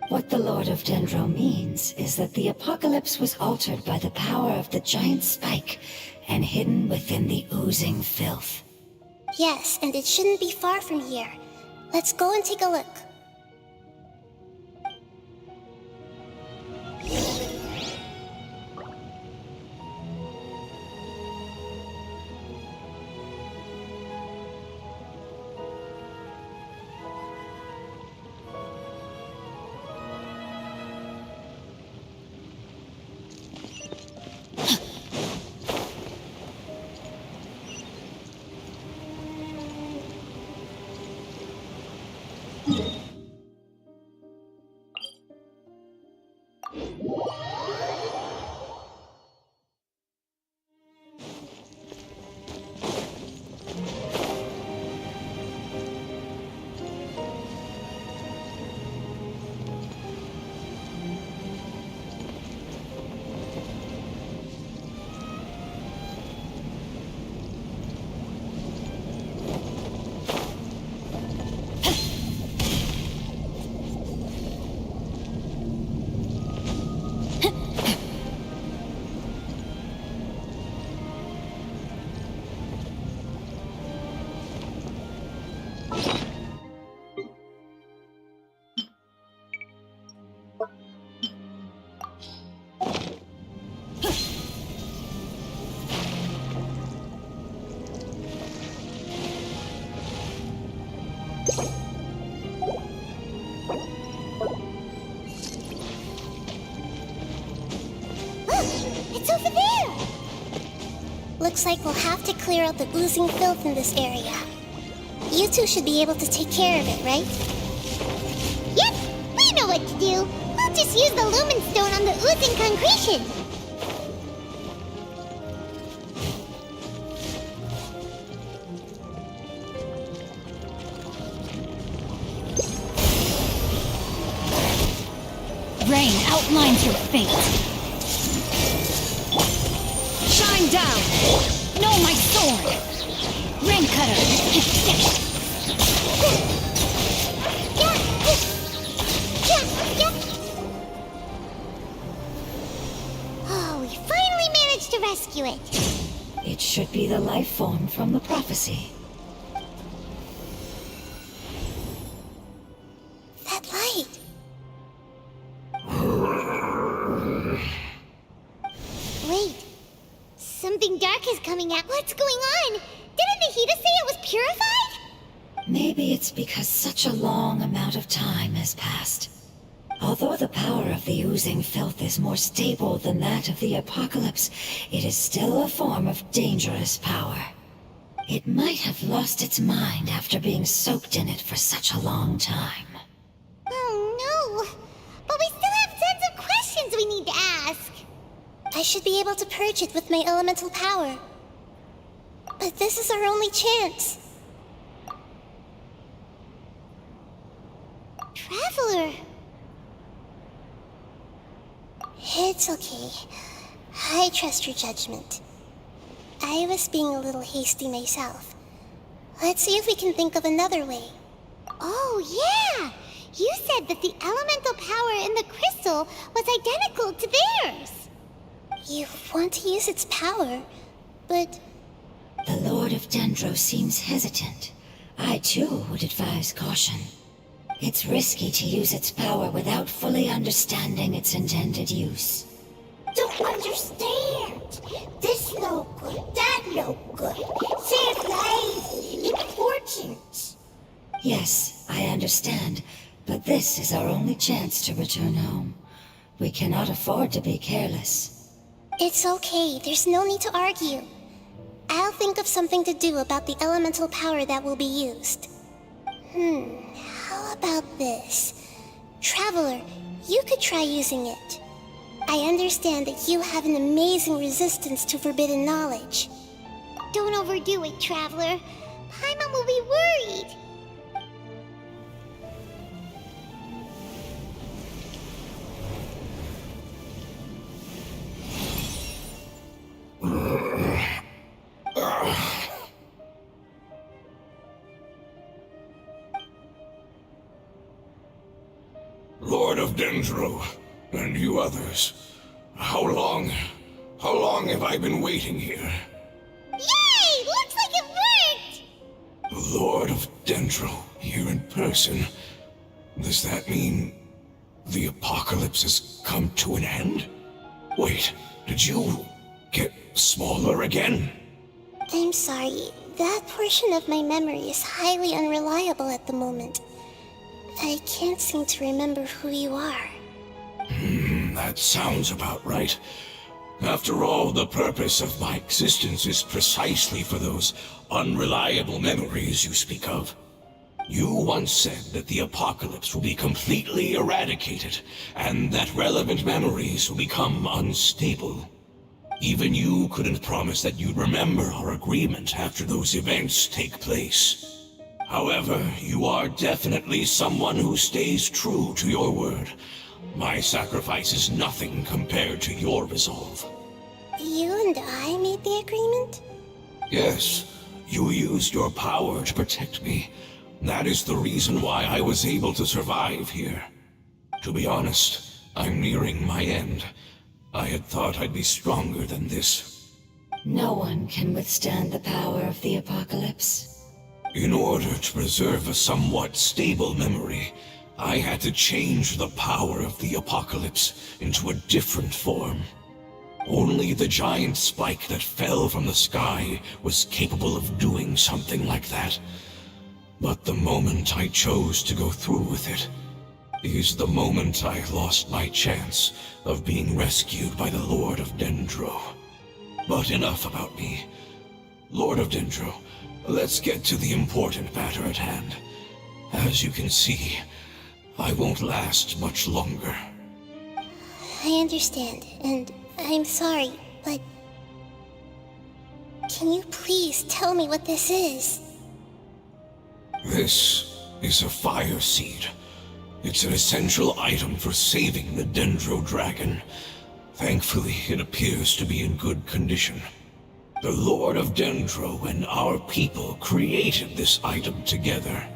What the Lord of Dendro means is that the apocalypse was altered by the power of the giant spike and hidden within the oozing filth. Yes, and it shouldn't be far from here. Let's go and take a look. It's over there! Looks like we'll have to clear out the oozing filth in this area. You two should be able to take care of it, right? Yep, we know what to do. I'll just use the lumen stone on the oozing concretion. Rain outlines your fate. Shine down! Know my sword! Rain cutter! Oh, we finally managed to rescue it. It should be the life form from the prophecy. That light. Wait, something dark is coming out. What's going on? Didn't Nahida say it was purified? Maybe it's because such a long amount of time has passed. Although the power of the oozing filth is more stable than that of the apocalypse, it is still a form of dangerous power. It might have lost its mind after being soaked in it for such a long time. Oh no! But we still have tons of questions we need to ask. I should be able to purge it with my elemental power. But this is our only chance. Traveler! It's okay. I trust your judgment. I was being a little hasty myself. Let's see if we can think of another way. Oh yeah! You said that the elemental power in the crystal was identical to theirs. You want to use its power, but The Lord of Dendro seems hesitant. I too would advise caution. It's risky to use its power without fully understanding its intended use. Don't understand. This no good, that no good. Save life. Important. Yes, I understand, but this is our only chance to return home. We cannot afford to be careless. it's okay. There's no need to argue. I'll think of something to do about the elemental power that will be used. How about this? Traveler, you could try using it. I understand that you have an amazing resistance to forbidden knowledge. Don't overdo it, Traveler. Paimon will be worried. Lord of Dendro, and you others, how long have I been waiting here? Yay! Looks like it worked! Lord of Dendro, here in person. Does that mean the apocalypse has come to an end? Wait, did you get smaller again? I'm sorry. That portion of my memory is highly unreliable at the moment. I can't seem to remember who you are. That sounds about right. After all, the purpose of my existence is precisely for those unreliable memories you speak of. You once said that the apocalypse will be completely eradicated, and that relevant memories will become unstable. Even you couldn't promise that you'd remember our agreement after those events take place. However, you are definitely someone who stays true to your word. My sacrifice is nothing compared to your resolve. You and I made the agreement? Yes, you used your power to protect me. That is the reason why I was able to survive here. To be honest, I'm nearing my end. I had thought I'd be stronger than this. No one can withstand the power of the apocalypse. In order to preserve a somewhat stable memory, I had to change the power of the apocalypse into a different form. Only the giant spike that fell from the sky was capable of doing something like that. But the moment I chose to go through with it, is the moment I lost my chance of being rescued by the Lord of Dendro. But enough about me. Lord of Dendro, let's get to the important matter at hand. As you can see, I won't last much longer. I understand, and I'm sorry, but... Can you please tell me what this is? This is a fire seed. It's an essential item for saving the Dendro Dragon. Thankfully, it appears to be in good condition. The Lord of Dendro and our people created this item together.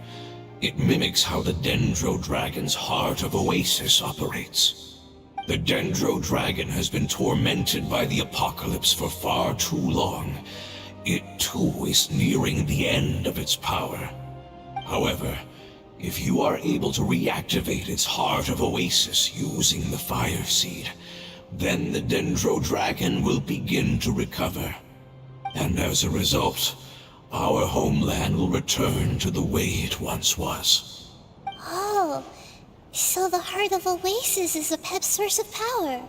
It mimics how the Dendro Dragon's Heart of Oasis operates. The Dendro Dragon has been tormented by the apocalypse for far too long. It too is nearing the end of its power. However, if you are able to reactivate its Heart of Oasis using the Fire Seed, then the Dendro Dragon will begin to recover. And as a result, our homeland will return to the way it once was. Oh, so the Heart of Oasis is a pet source of power.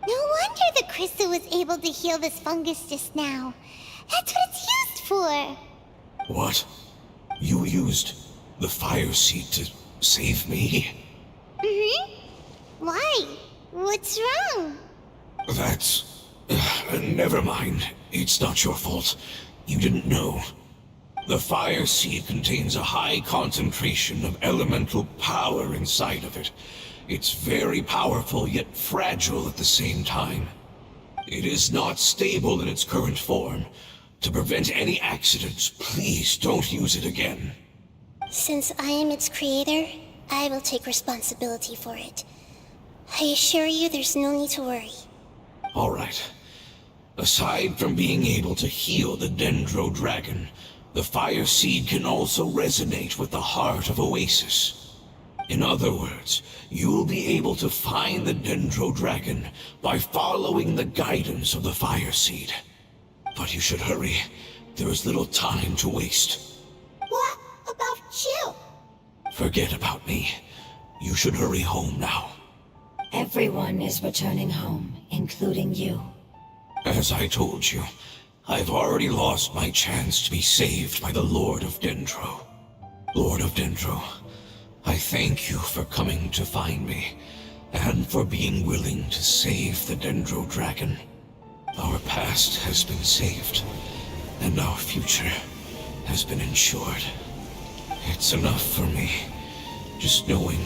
No wonder the crystal was able to heal this fungus just now. That's what it's used for. What? You used the Fire Seed to save me? Why? What's wrong? That's... never mind. It's not your fault. You didn't know. The Fire Seed contains a high concentration of elemental power inside of it. It's very powerful, yet fragile at the same time. It is not stable in its current form. To prevent any accidents, please don't use it again. Since I am its creator, I will take responsibility for it. I assure you there's no need to worry. All right. Aside from being able to heal the Dendro Dragon, the Fire Seed can also resonate with the Heart of Oasis. In other words, you'll be able to find the Dendro Dragon by following the guidance of the Fire Seed. But you should hurry. There is little time to waste. What about you? Forget about me. You should hurry home now. Everyone is returning home, including you. As I told you, I've already lost my chance to be saved by the Lord of Dendro. Lord of Dendro, I thank you for coming to find me, and for being willing to save the Dendro Dragon. Our past has been saved, and our future has been ensured. It's enough for me, just knowing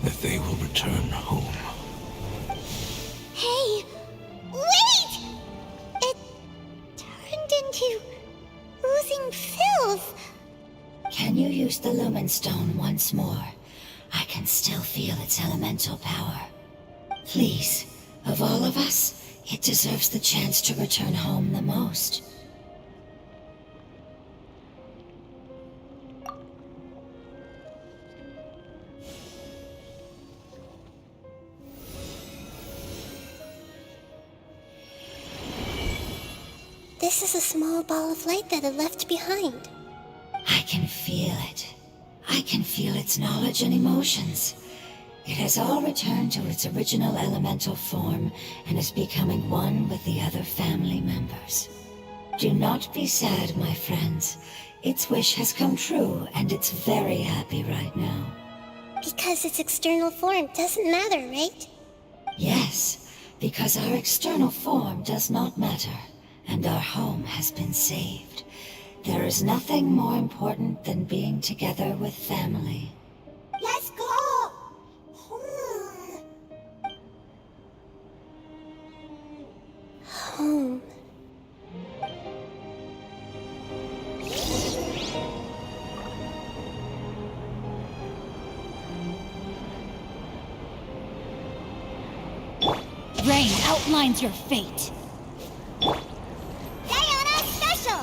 that they will return home. Hey, wait! It turned into oozing filth. Can you use the Lumen Stone once more? I can still feel its elemental power. Please, of all of us, it deserves the chance to return home the most. This is a small ball of light that it left behind. I can feel it. I can feel its knowledge and emotions. It has all returned to its original elemental form and is becoming one with the other family members. Do not be sad, my friends. Its wish has come true, and it's very happy right now. Because its external form doesn't matter, right? Yes, because our external form does not matter, and our home has been saved. There is nothing more important than being together with family. Let's go. Home. Home. Rain outlines your fate. Diana Special!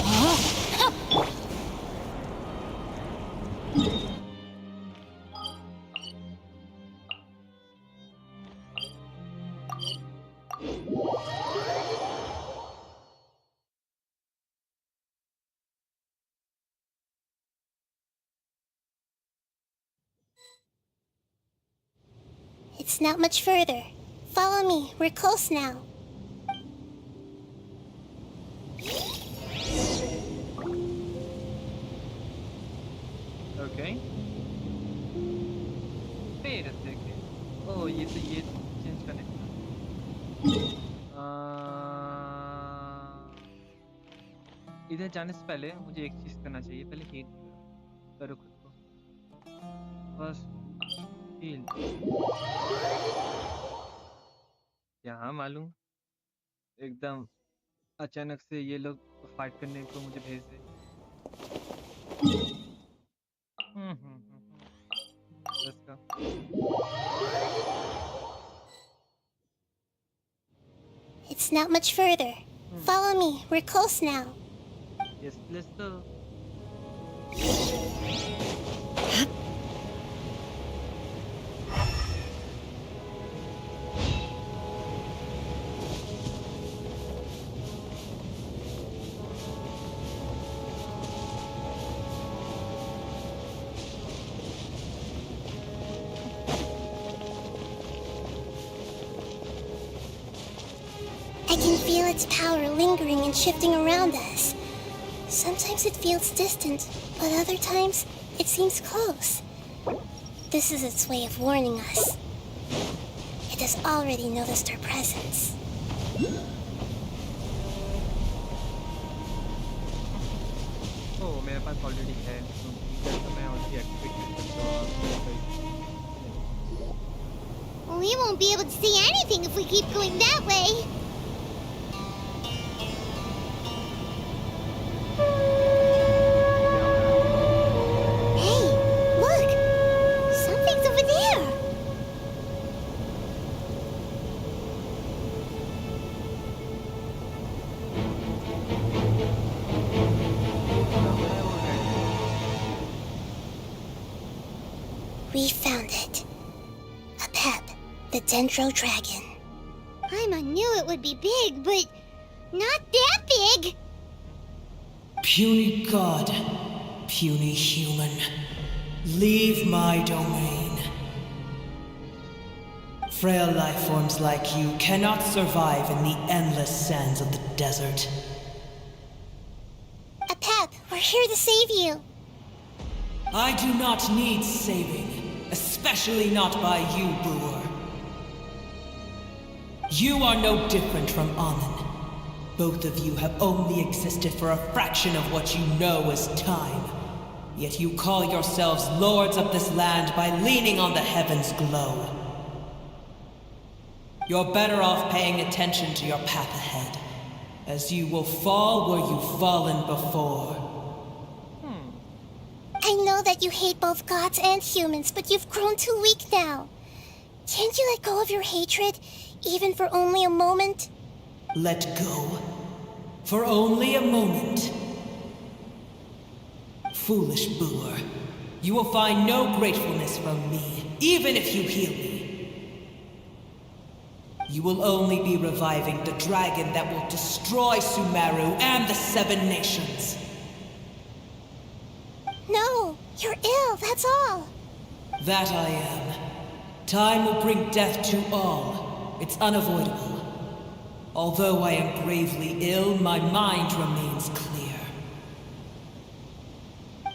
Huh? It's not much further. Follow me, we're close now. Okay फिर देखे ओह ये तो ये change करने इधर जाने से पहले मुझे एक चीज करना चाहिए पहले हील करो खुद को बस हील यहाँ मालूम एकदम अचानक से ये लोग फाइट करने को मुझे भेज दे Let's go. It's not much further. Follow me, we're close now. Yes, let's go. I can feel its power lingering and shifting around us. Sometimes it feels distant, but other times it seems close. This is its way of warning us. It has already noticed our presence. Oh, मेरे पास already है तो मैं already activate कर सकता हूँ We won't be able to see anything if we keep going that way. Hey, look! Something's over there. We found it. A pep, the Dendro Dragon. Paimon knew it would be big, but not that big. Puny god, puny human, leave my domain. Frail life forms like you cannot survive in the endless sands of the desert. A pep, we're here to save you. I do not need saving, especially not by you, Boor. You are no different from Amun. Both of you have only existed for a fraction of what you know as time. Yet you call yourselves lords of this land by leaning on the heavens' glow. You're better off paying attention to your path ahead, as you will fall where you've fallen before. I know that you hate both gods and humans, but you've grown too weak now. Can't you let go of your hatred, even for only a moment? Let go? For only a moment? Foolish Boor. You will find no gratefulness from me, even if you heal me. You will only be reviving the dragon that will destroy Sumeru and the Seven Nations. No, you're ill, that's all. That I am. Time will bring death to all. It's unavoidable. Although I am gravely ill, my mind remains clear.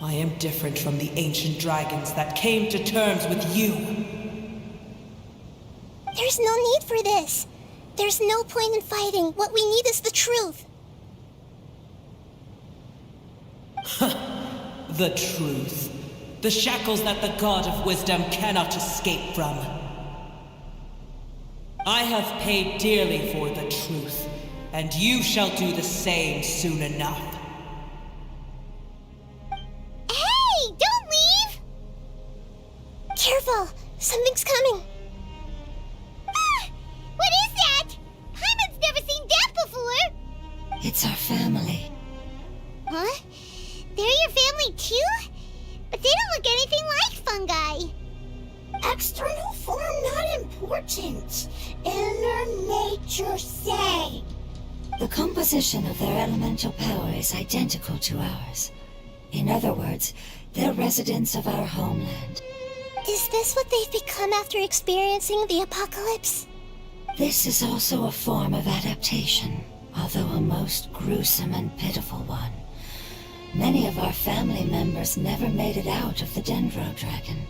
I am different from the ancient dragons that came to terms with you. There's no need for this. There's no point in fighting. What we need is the truth. The truth. The shackles that the God of Wisdom cannot escape from. I have paid dearly for the truth, and you shall do the same soon enough. Hey, don't leave! Careful, something's coming. Ah, what is that? Paimon's never seen that before. It's our family. Huh? They're your family too? But they don't look anything like fungi. External form not important. important? Inner nature say. The composition of their elemental power is identical to ours. In other words, they're residents of our homeland. Is this what they've become after experiencing the apocalypse? This is also a form of adaptation, although a most gruesome and pitiful one. Many of our family members never made it out of the Dendro Dragon.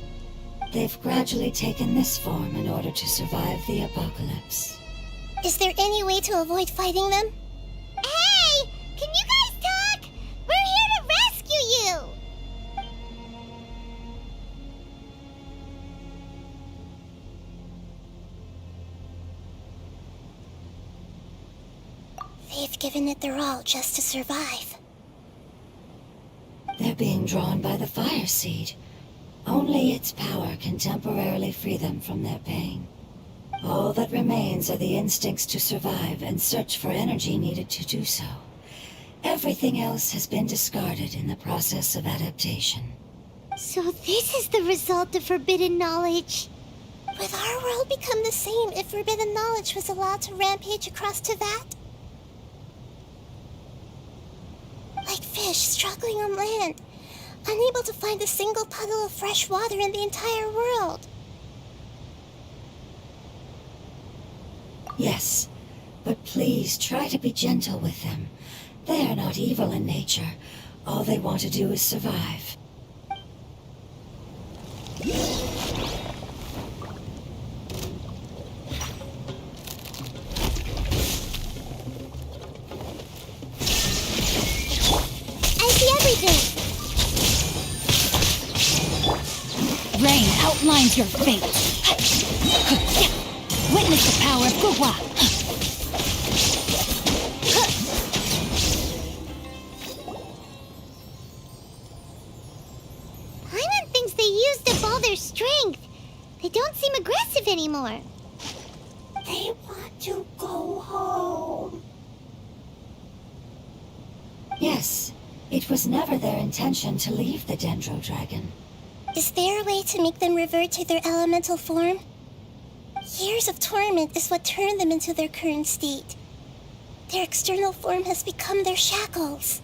They've gradually taken this form in order to survive the apocalypse. Is there any way to avoid fighting them? Hey! Can you guys talk? We're here to rescue you! They've given it their all just to survive. They're being drawn by the fire seed. Only its power can temporarily free them from their pain. All that remains are the instincts to survive and search for energy needed to do so. Everything else has been discarded in the process of adaptation. So this is the result of forbidden knowledge. Would our world become the same if forbidden knowledge was allowed to rampage across Teyvat? Like fish struggling on land, unable to find a single puddle of fresh water in the entire world. Yes, but please try to be gentle with them. They are not evil in nature. All they want to do is survive. I see everything! Rain outlines your fate. Witness the power of Gugwa. Paimon thinks they used up all their strength. They don't seem aggressive anymore. They want to go home. Yes, it was never their intention to leave the Dendro Dragon. Is there a way to make them revert to their elemental form? Years of torment is what turned them into their current state. Their external form has become their shackles.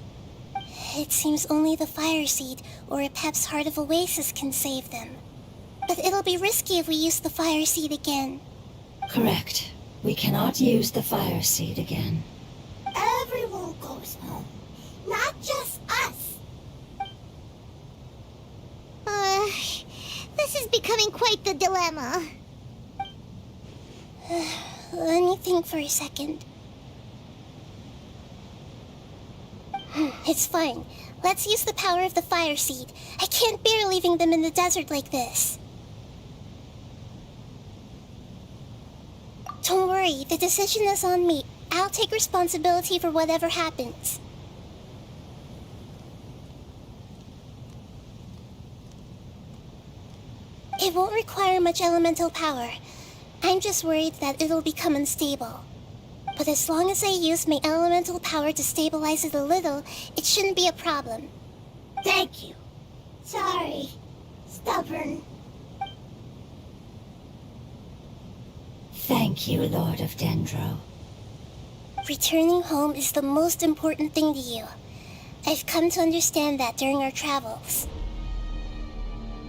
It seems only the fire seed or Apep's Heart of Oasis can save them. But it'll be risky if we use the fire seed again. Correct. We cannot use the fire seed again. Everyone goes home, not just us. This is becoming quite the dilemma. Let me think for a second. It's fine. Let's use the power of the fire seed. I can't bear leaving them in the desert like this. Don't worry, the decision is on me. I'll take responsibility for whatever happens. It won't require much elemental power. I'm just worried that it'll become unstable. But as long as I use my elemental power to stabilize it a little, it shouldn't be a problem. Thank you. Sorry. Stubborn. Thank you, Lord of Dendro. Returning home is the most important thing to you. I've come to understand that during our travels.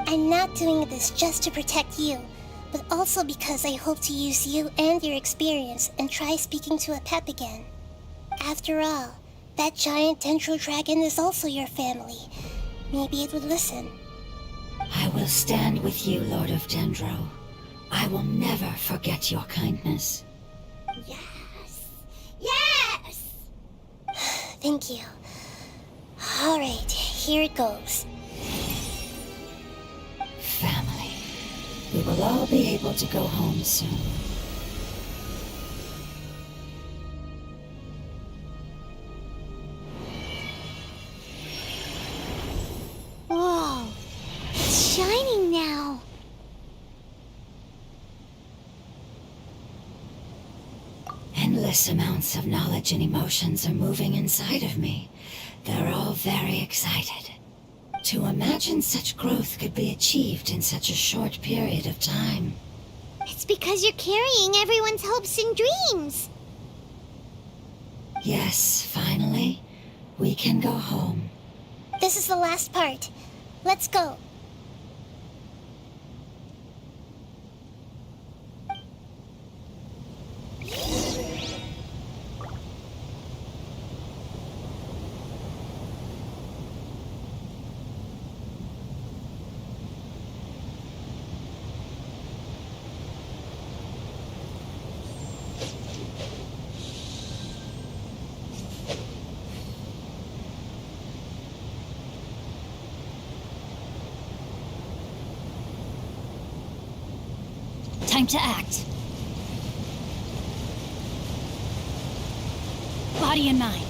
I'm not doing this just to protect you, but also because I hope to use you and your experience and try speaking to Apep again. After all, that giant Dendro Dragon is also your family. Maybe it would listen. I will stand with you, Lord of Dendro. I will never forget your kindness. Yes. Yes! Thank you. Alright, here it goes. Family. We will all be able to go home soon. Whoa! It's shining now. Endless amounts of knowledge and emotions are moving inside of me. They're all very excited. To imagine such growth could be achieved in such a short period of time. It's because you're carrying everyone's hopes and dreams. Yes, finally, we can go home. This is the last part. Let's go. Time to act. Body and mind.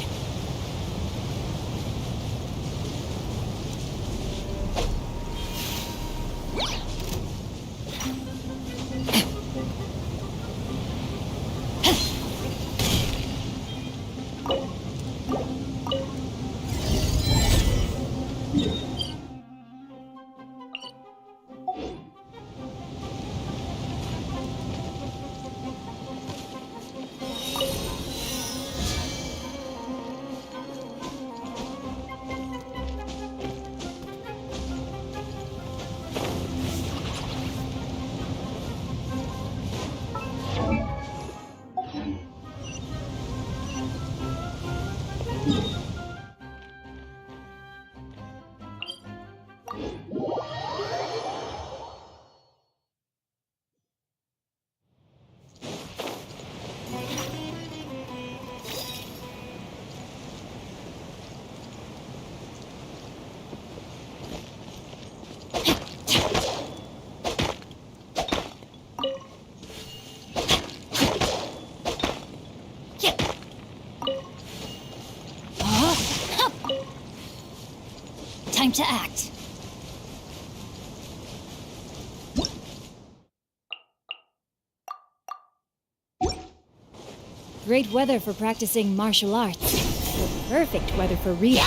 Time to act. Great weather for practicing martial arts. The perfect weather for reading.